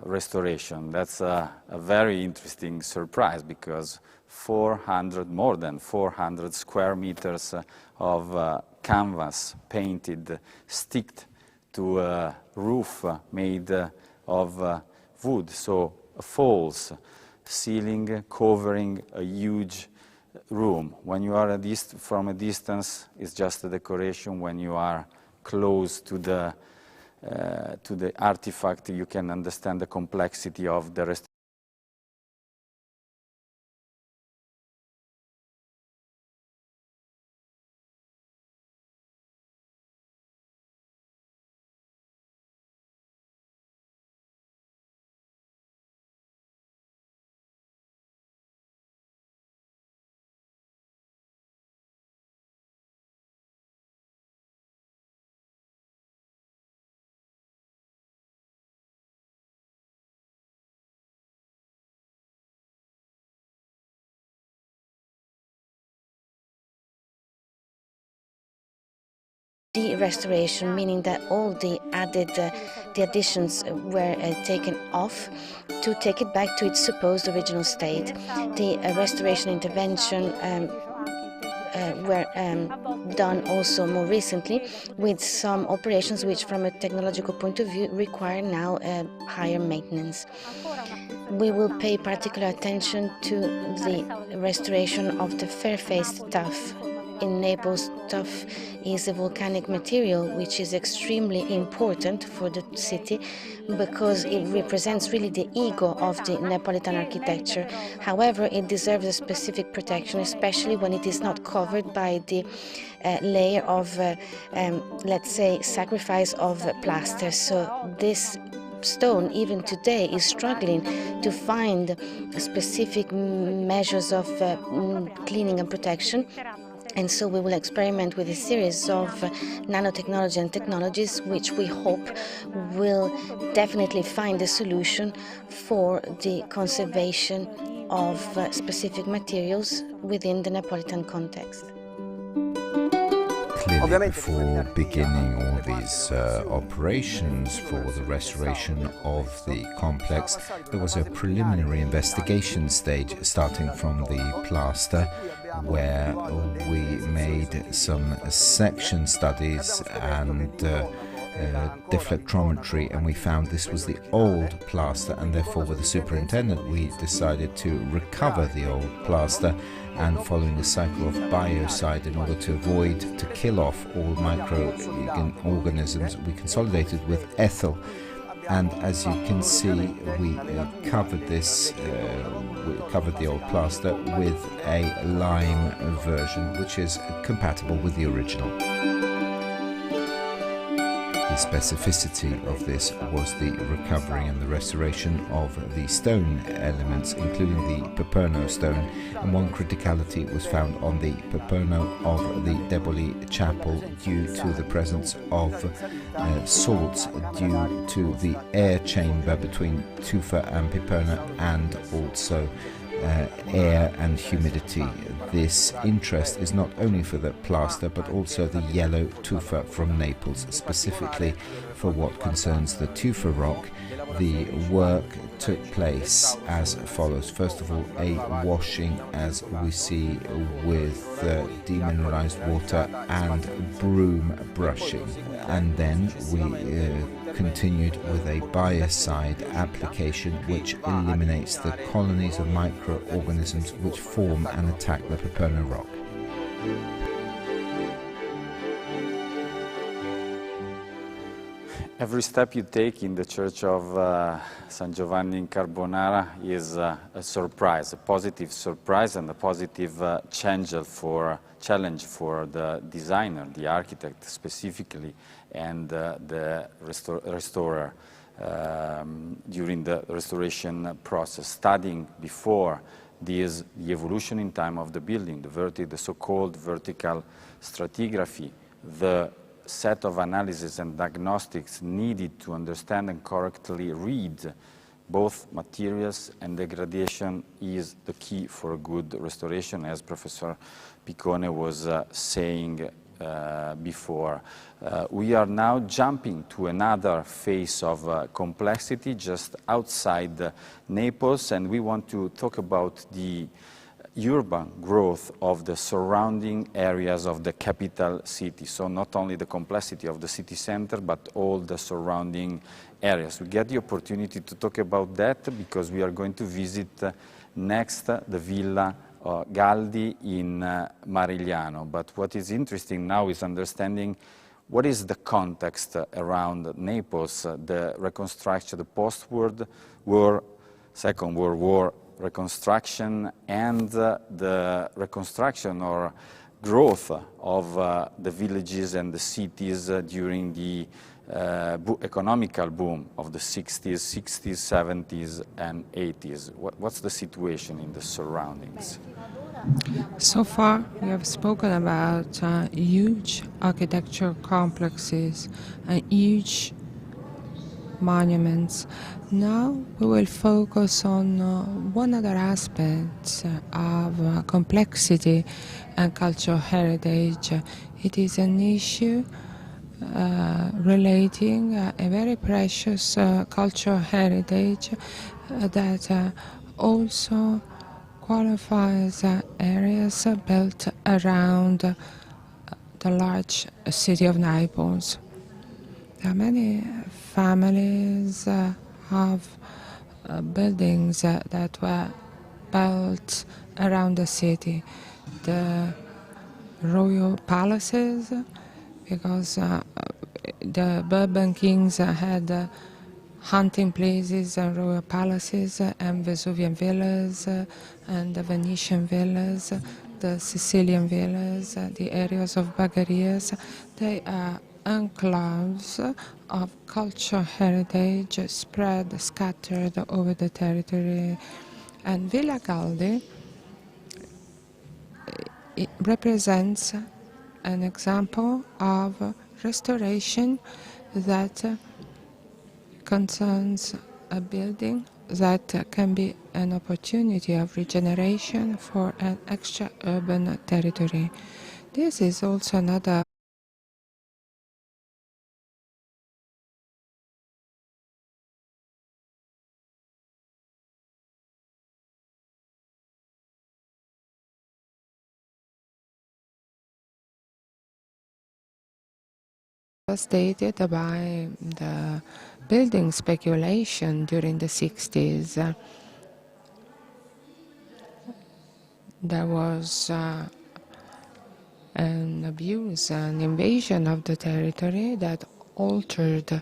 restoration. That's a very interesting surprise, because more than 400 square meters of canvas painted, sticked to a roof made of wood, so a false ceiling covering a huge room. When you are from a distance, it's just a decoration. When you are close to the artifact, you can understand the complexity of the restoration. de-restoration, meaning that all the additions were taken off to take it back to its supposed original state. The restoration intervention were done also more recently with some operations which from a technological point of view require now higher maintenance. We will pay particular attention to the restoration of the fair-faced tuff. In Naples, tuff is a volcanic material which is extremely important for the city because it represents really the ego of the Neapolitan architecture. However, it deserves a specific protection, especially when it is not covered by the layer of, let's say, sacrifice of plaster. So this stone, even today, is struggling to find specific measures of cleaning and protection. And so we will experiment with a series of nanotechnology and technologies which we hope will definitely find a solution for the conservation of specific materials within the Neapolitan context. Clearly, before beginning all these operations for the restoration of the complex, there was a preliminary investigation stage starting from the plaster, where we made some section studies and deflectrometry, and we found this was the old plaster, and therefore with the superintendent we decided to recover the old plaster, and following a cycle of biocide in order to avoid, to kill off all microorganisms, we consolidated with ethyl. And as you can see, we covered this, we covered the old plaster with a lime version, which is compatible with the original. The specificity of this was the recovery and the restoration of the stone elements, including the Paperno stone, and one criticality was found on the Paperno of the Deboli chapel due to the presence of salts due to the air chamber between tufa and Paperno, and also air and humidity. This interest is not only for the plaster but also the yellow tufa from Naples. Specifically for what concerns the tufa rock, the work took place as follows. First of all, a washing, as we see, with demineralized water and broom brushing, and then we continued with a biocide application which eliminates the colonies of microorganisms which form and attack the Paperno rock. Every step you take in the Church of San Giovanni in Carbonara is a surprise, a positive surprise and a positive challenge for the designer, the architect specifically, and the restorer during the restoration process, studying before this the evolution in time of the building, the so-called vertical stratigraphy, the set of analysis and diagnostics needed to understand and correctly read both materials and degradation is the key for a good restoration, as Professor Piccone was saying before. We are now jumping to another phase of complexity just outside Naples, and we want to talk about the urban growth of the surrounding areas of the capital city. So not only the complexity of the city center, but all the surrounding areas. We get the opportunity to talk about that because we are going to visit next the Villa Galdi in Marigliano. But what is interesting now is understanding what is the context around Naples, the reconstruction, the post-World War, Second World War reconstruction, and the reconstruction or growth of the villages and the cities during the economical boom of the 60s, 70s, and 80s. What's the situation in the surroundings? So far, we have spoken about huge architectural complexes and huge monuments. Now we will focus on one other aspect of complexity and cultural heritage. It is an issue relating a very precious cultural heritage that also qualifies areas built around the large city of Naples. There are many families have buildings that were built around the city. The royal palaces, because the Bourbon kings had hunting places and royal palaces and Vesuvian villas and the Venetian villas, the Sicilian villas, the areas of Bagarias. They are enclaves of cultural heritage spread, scattered over the territory. And Villa Galdi it represents an example of restoration that concerns a building that can be an opportunity of regeneration for an extra-urban territory. This is also another stated by the building speculation during the 60s. There was an abuse, an invasion of the territory that altered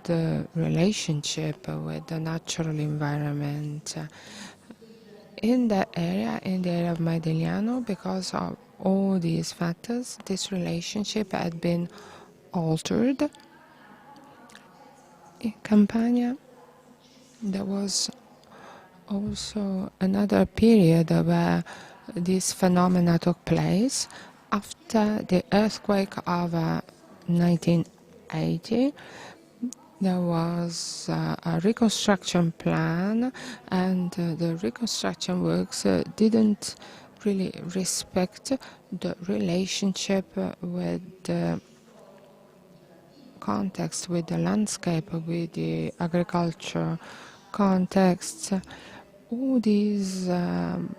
the relationship with the natural environment in the area of Maidigliano. Because of all these factors, this relationship had been altered. In Campania, there was also another period where this phenomena took place after the earthquake of 1980. There was a reconstruction plan, and the reconstruction works didn't really respect the relationship with the context, with the landscape, with the agriculture context. All these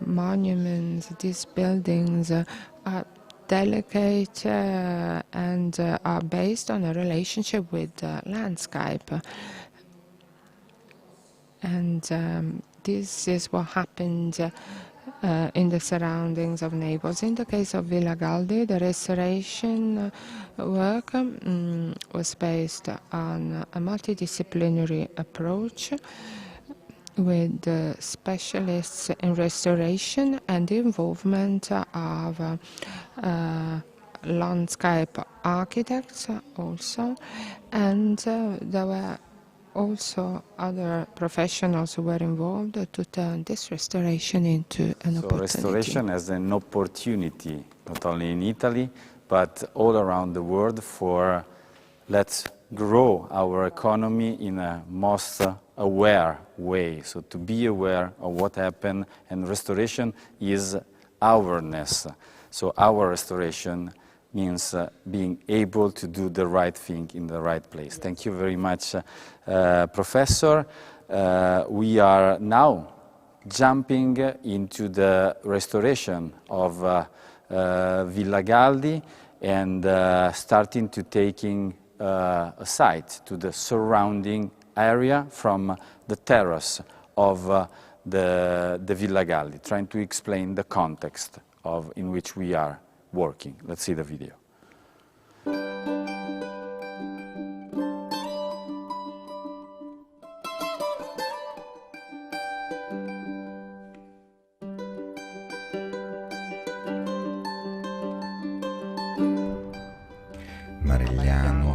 monuments, these buildings are delicate and are based on a relationship with the landscape. And this is what happened in the surroundings of Naples. In the case of Villa Galdi, the restoration work was based on a multidisciplinary approach with specialists in restoration and the involvement of landscape architects also, and there were also other professionals who were involved to turn this restoration into an opportunity. Restoration as an opportunity, not only in Italy, but all around the world for let's grow our economy in a most aware way. So to be aware of what happened, and restoration is awareness. So our restoration means being able to do the right thing in the right place. Thank you very much, Professor. We are now jumping into the restoration of Villa Galdi and starting to taking a sight to the surrounding area from the terrace of the Villa Galdi, trying to explain the context in which we are working. Let's see the video.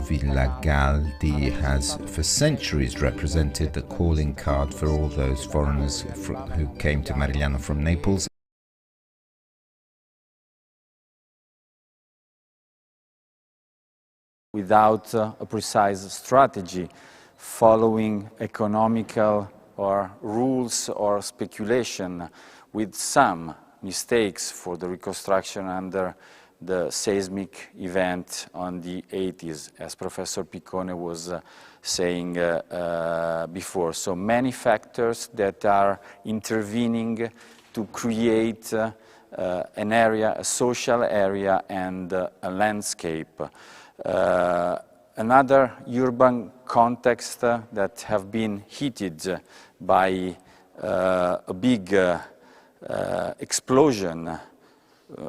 Villa Galdi has for centuries represented the calling card for all those foreigners who came to Marigliano from Naples. Without a precise strategy, following economical or rules or speculation, with some mistakes for the reconstruction under the seismic event on the 80s, as Professor Piccone was saying before. So many factors that are intervening to create an area, a social area, and a landscape. Another urban context that have been heated by a big explosion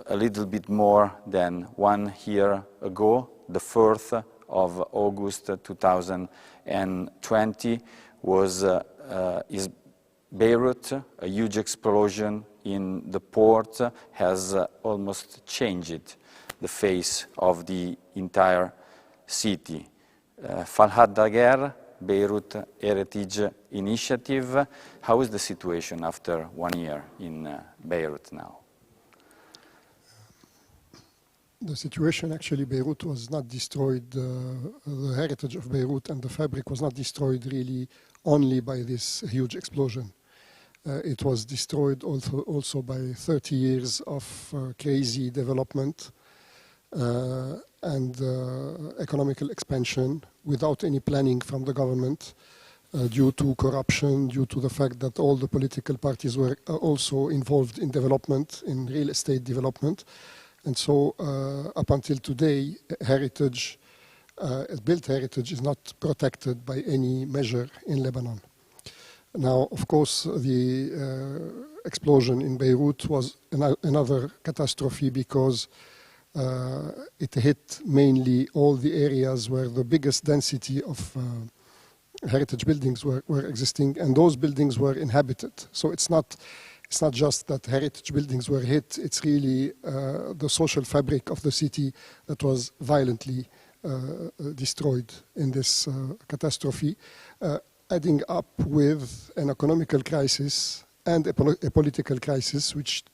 a little bit more than 1 year ago, the 4th of August 2020, is Beirut. A huge explosion in the port has almost changed the face of the entire city. Falhat Daguerre, Beirut Heritage Initiative. How is the situation after 1 year in Beirut now? The situation, actually, Beirut was not destroyed. The heritage of Beirut and the fabric was not destroyed really only by this huge explosion. It was destroyed also by 30 years of crazy development and economical expansion without any planning from the government, due to corruption, due to the fact that all the political parties were also involved in development, in real estate development. And so up until today, heritage, built heritage is not protected by any measure in Lebanon. Now, of course, the explosion in Beirut was another catastrophe because it hit mainly all the areas where the biggest density of heritage buildings were existing, and those buildings were inhabited. So it's not just that heritage buildings were hit, it's really the social fabric of the city that was violently destroyed in this catastrophe, adding up with an economical crisis and a political crisis, which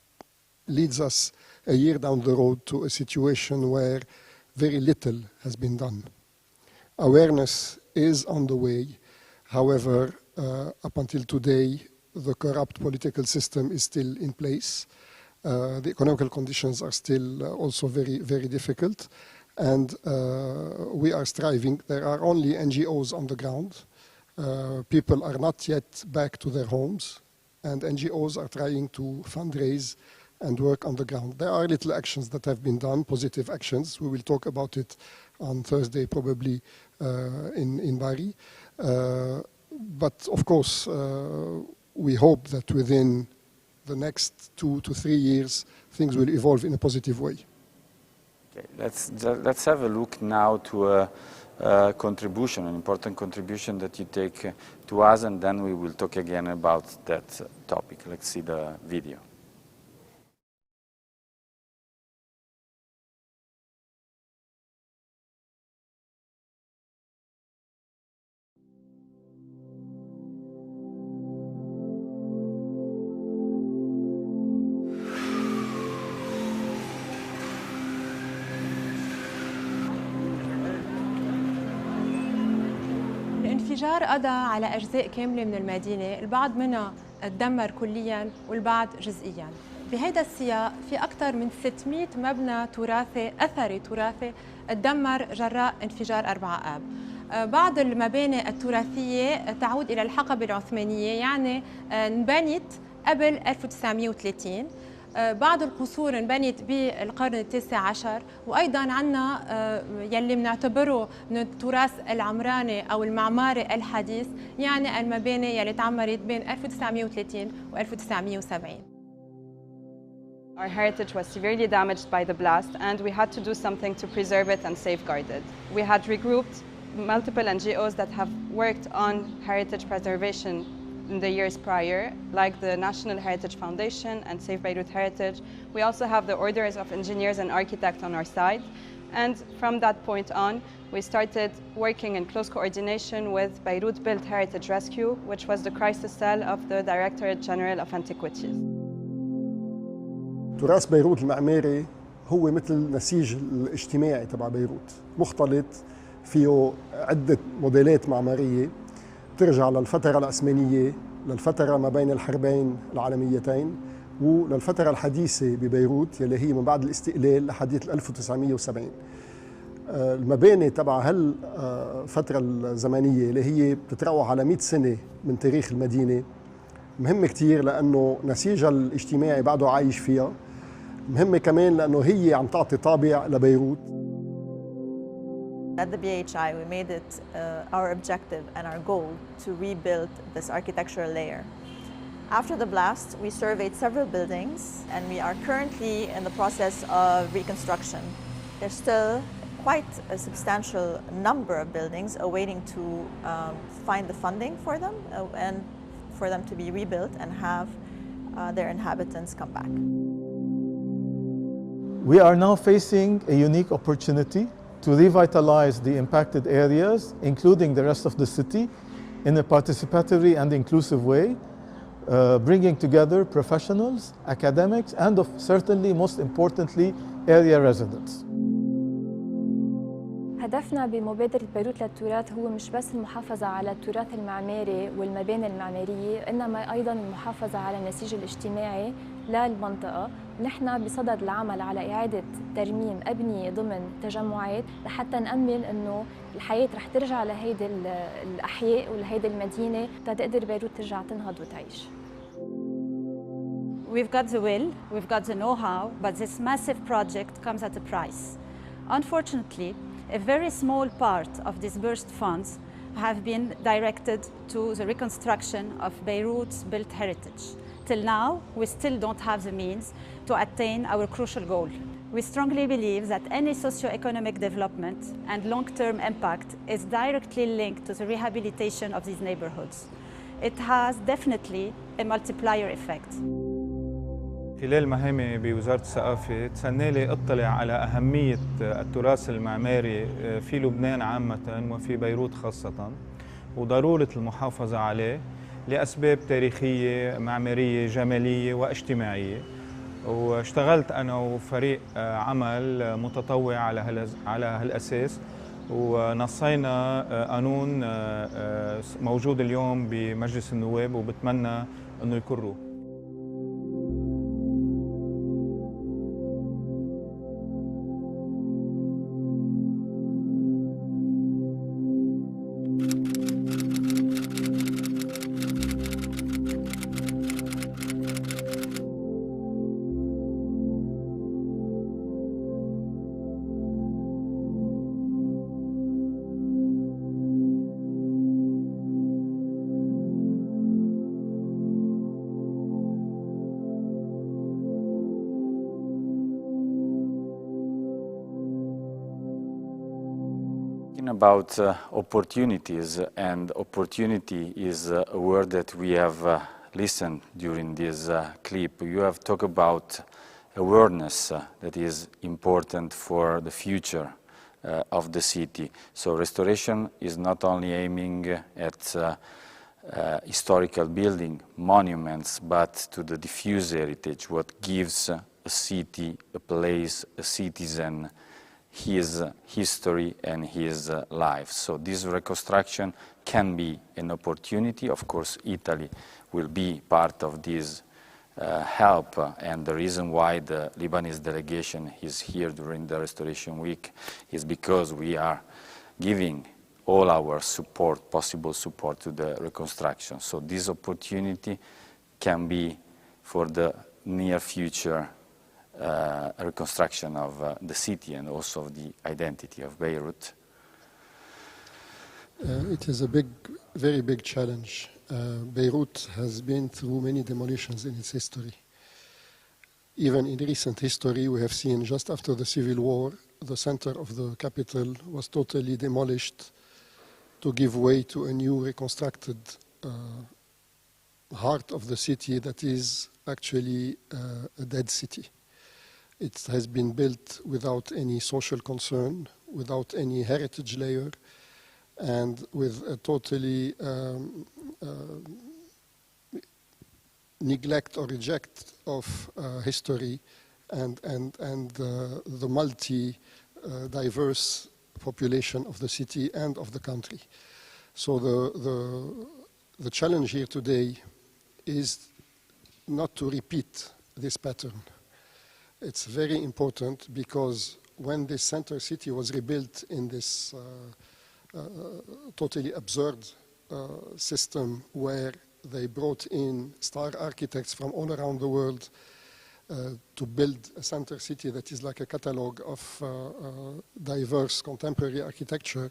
leads us a year down the road to a situation where very little has been done. Awareness is on the way. However, up until today, the corrupt political system is still in place. The economical conditions are still also very, very difficult. And we are striving. There are only NGOs on the ground. People are not yet back to their homes. And NGOs are trying to fundraise and work on the ground. There are little actions that have been done, positive actions. We will talk about it on Thursday, probably in Bari. But of course, we hope that within the next 2 to 3 years, things will evolve in a positive way. Okay, let's have a look now to a contribution, an important contribution that you take to us, and then we will talk again about that topic. Let's see the video. الانفجار قضى على أجزاء كاملة من المدينة، البعض منها تدمر كلياً والبعض جزئياً. بهذا السياق في أكثر من 600 مبنى تراثي أثري تراثي تدمر جراء انفجار 4 آب. بعض المباني التراثية تعود إلى الحقبة العثمانية، يعني انبنت قبل 1930. بعض القصور انبنت بالقرن التاسع عشر، وايضا عندنا يلي بنعتبره من التراث العمراني او المعماري الحديث، يعني المباني يلي تعمرت بين 1930 و 1970. Our heritage was severely damaged by the blast, and we had to do something to preserve it and safeguard it. We had regrouped multiple NGOs that have worked on heritage preservation in the years prior, like the National Heritage Foundation and Save Beirut Heritage. We also have the orders of engineers and architects on our side. And from that point on, we started working in close coordination with Beirut Built Heritage Rescue, which was the crisis cell of the Directorate General of Antiquities. تراث بيروت المعماري هو مثل نسيج الاجتماعي تبع بيروت، مختلط فيه عدة موديلات معمارية ترجع للفترة العثمانية، للفترة ما بين الحربين العالميتين، وللفترة الحديثة ببيروت يلي هي من بعد الاستقلال لحديث 1970. المباني تبع هالفترة الزمنية اللي هي بتتراوح على 100 سنة من تاريخ المدينة مهمة كتير لأنه نسيجها الاجتماعي بعده عايش فيها. مهمة كمان لأنه هي عم تعطي طابع لبيروت. At the BHI, we made it our objective and our goal to rebuild this architectural layer. After the blast, we surveyed several buildings, and we are currently in the process of reconstruction. There's still quite a substantial number of buildings awaiting to find the funding for them and for them to be rebuilt and have their inhabitants come back. We are now facing a unique opportunity to revitalize the impacted areas, including the rest of the city, in a participatory and inclusive way, bringing together professionals, academics, and certainly, most importantly, area residents. هدفنا بمبادرة بيروت للتراث هو مش بس المحافظة على التراث المعماري والمباني المعمارية، إنما أيضاً المحافظة على النسيج الاجتماعي للمنطقة. نحن بصدد العمل على إعادة ترميم أبنية ضمن تجمعات لحتى نأمن إنه الحياة رح ترجع لهيدي الأحياء ولهيدي المدينة تقدر بيروت ترجع تنهض وتعيش. We've got the will, we've got the know-how, but this massive project comes at a price. Unfortunately, a very small part of disbursed funds have been directed to the reconstruction of Beirut's built heritage. Till now, we still don't have the means to attain our crucial goal. We strongly believe that any socio-economic development and long-term impact is directly linked to the rehabilitation of these neighborhoods. It has definitely a multiplier effect. خلال مهامي بوزارة الثقافة تسنى لي اطلع على أهمية التراث المعماري في لبنان عامة وفي بيروت خاصة، وضرورة المحافظة عليه لأسباب تاريخية، معمارية، جمالية واجتماعية. واشتغلت أنا وفريق عمل متطوع على هالأساس، ونصينا قانون موجود اليوم بمجلس النواب وبتمنى أنه يكون About opportunities, and opportunity is a word that we have listened during this clip. You have talked about awareness that is important for the future of the city. So restoration is not only aiming at historical building, monuments, but to the diffuse heritage, what gives a city, a place, a citizen, his history and his life. So this reconstruction can be an opportunity. Of course, Italy will be part of this help, and the reason why the Lebanese delegation is here during the Restoration Week is because we are giving all our support, possible support to the reconstruction. So this opportunity can be for the near future reconstruction of the city and also of the identity of Beirut. It is a very big challenge. Beirut has been through many demolitions in its history. Even in recent history, we have seen just after the civil war, the center of the capital was totally demolished to give way to a new reconstructed heart of the city that is actually a dead city. It has been built without any social concern, without any heritage layer, and with a totally neglect or reject of history and the multi-diverse population of the city and of the country. So the challenge here today is not to repeat this pattern. It's very important because when this center city was rebuilt in this totally absurd system where they brought in star architects from all around the world to build a center city that is like a catalog of diverse contemporary architecture,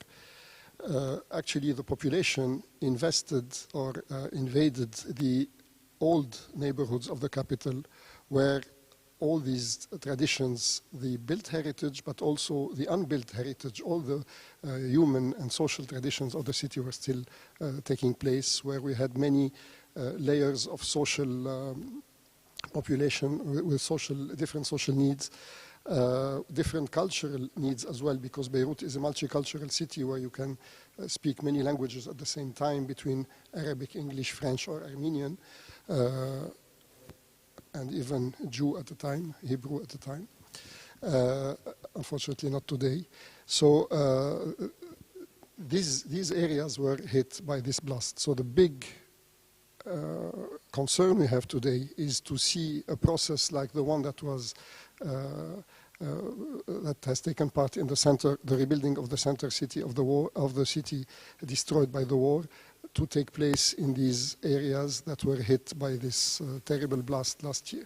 actually the population invested or invaded the old neighborhoods of the capital where all these traditions, the built heritage, but also the unbuilt heritage, all the human and social traditions of the city were still taking place, where we had many layers of social population with different social needs, different cultural needs as well, because Beirut is a multicultural city where you can speak many languages at the same time between Arabic, English, French, or Armenian. And even Jew at the time, Hebrew at the time. Unfortunately, not today. So these areas were hit by this blast. So the big concern we have today is to see a process like the one that was that has taken part in the center, the rebuilding of the center city of the war, of the city destroyed by the war, to take place in these areas that were hit by this terrible blast last year.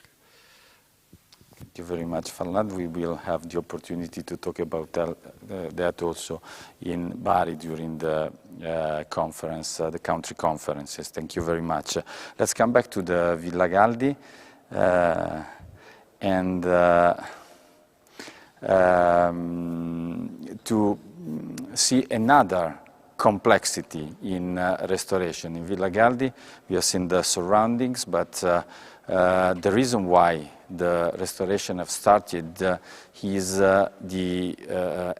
Thank you very much, Farhad. We will have the opportunity to talk about that also in Bari during the conference, the country conferences. Thank you very much. Let's come back to the Villa Galdi and to see another complexity in restoration. In Villa Galdi, we have seen the surroundings, but the reason why the restoration have started is the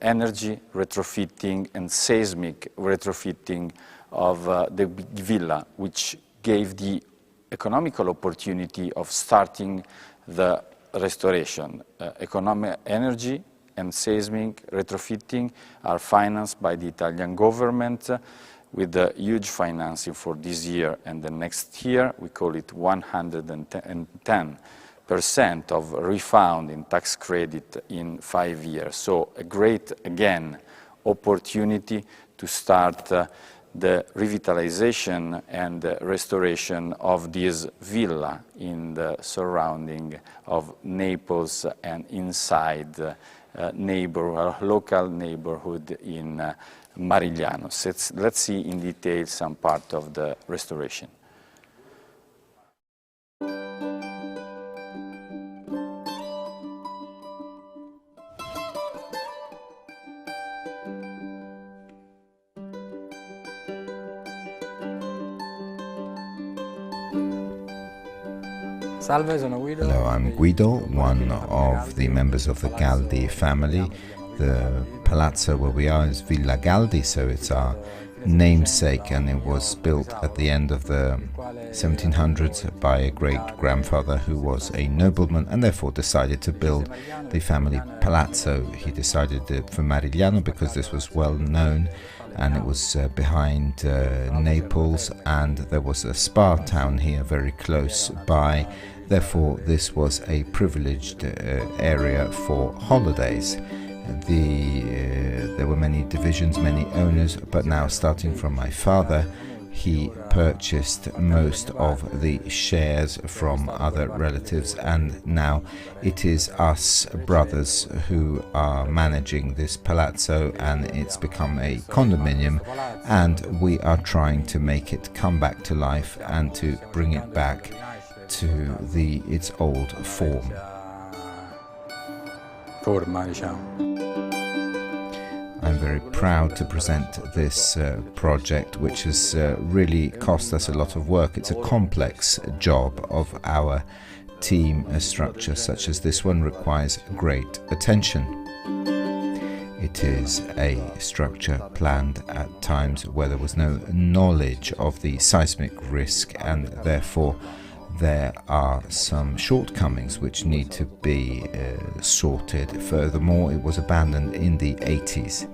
energy retrofitting and seismic retrofitting of the villa, which gave the economical opportunity of starting the restoration. Economic energy and seismic retrofitting are financed by the Italian government with a huge financing for this year and the next year. We call it 110% of refund in tax credit in 5 years. So a great, again, opportunity to start the revitalization and restoration of this villa in the surrounding of Naples and inside local neighborhood in Marigliano. So let's see in detail some part of the restoration. Hello, I'm Guido, one of the members of the Galdi family. The palazzo where we are is Villa Galdi, so it's our namesake, and it was built at the end of the 1700s by a great-grandfather who was a nobleman and therefore decided to build the family palazzo. He decided it for Marigliano because this was well known, and it was behind Naples, and there was a spa town here very close by. Therefore, this was a privileged area for holidays. There were many divisions, many owners, but now, starting from my father, he purchased most of the shares from other relatives, and now it is us brothers who are managing this palazzo, and it's become a condominium, and we are trying to make it come back to life and to bring it back to its old form. I'm very proud to present this project, which has really cost us a lot of work. It's a complex job of our team. A structure such as this one requires great attention. It is a structure planned at times where there was no knowledge of the seismic risk, and therefore there are some shortcomings which need to be sorted. Furthermore, it was abandoned in the 80s.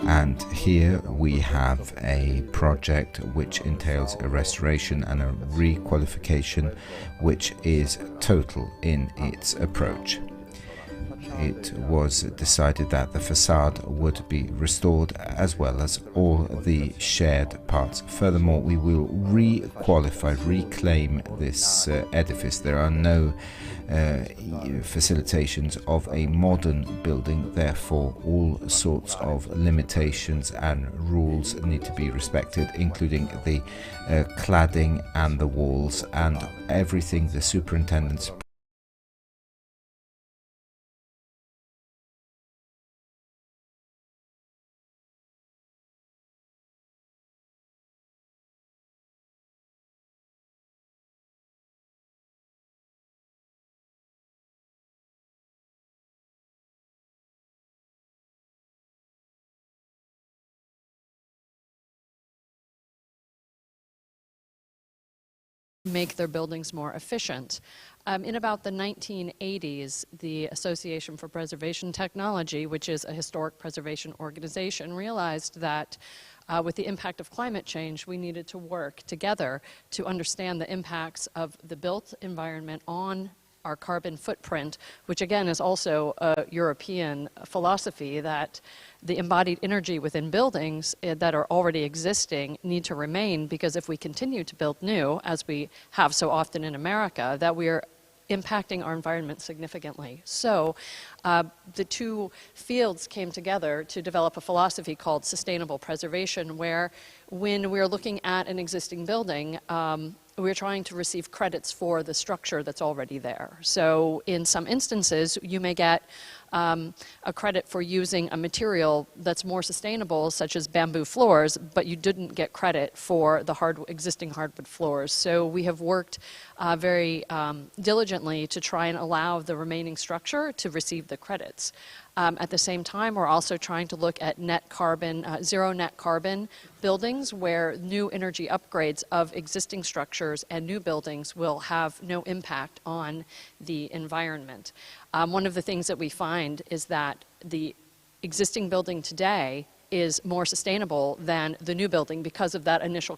And here we have a project which entails a restoration and a requalification which is total in its approach. It was decided that the facade would be restored as well as all the shared parts. Furthermore, we will reclaim this edifice. There are no facilitations of a modern building, therefore all sorts of limitations and rules need to be respected, including the cladding and the walls and everything the superintendent's make their buildings more efficient. In about the 1980s, the Association for Preservation Technology, which is a historic preservation organization, realized that with the impact of climate change, we needed to work together to understand the impacts of the built environment on our carbon footprint, which again is also a European philosophy that the embodied energy within buildings that are already existing need to remain, because if we continue to build new, as we have so often in America, that we are impacting our environment significantly. So the two fields came together to develop a philosophy called sustainable preservation, where when we're looking at an existing building, we're trying to receive credits for the structure that's already there. So in some instances, you may get a credit for using a material that's more sustainable, such as bamboo floors, but you didn't get credit for the existing hardwood floors. So we have worked very diligently to try and allow the remaining structure to receive the credits. At the same time, we're also trying to look at net carbon, zero net carbon buildings, where new energy upgrades of existing structures and new buildings will have no impact on the environment. One of the things that we find is that the existing building today is more sustainable than the new building because of that initial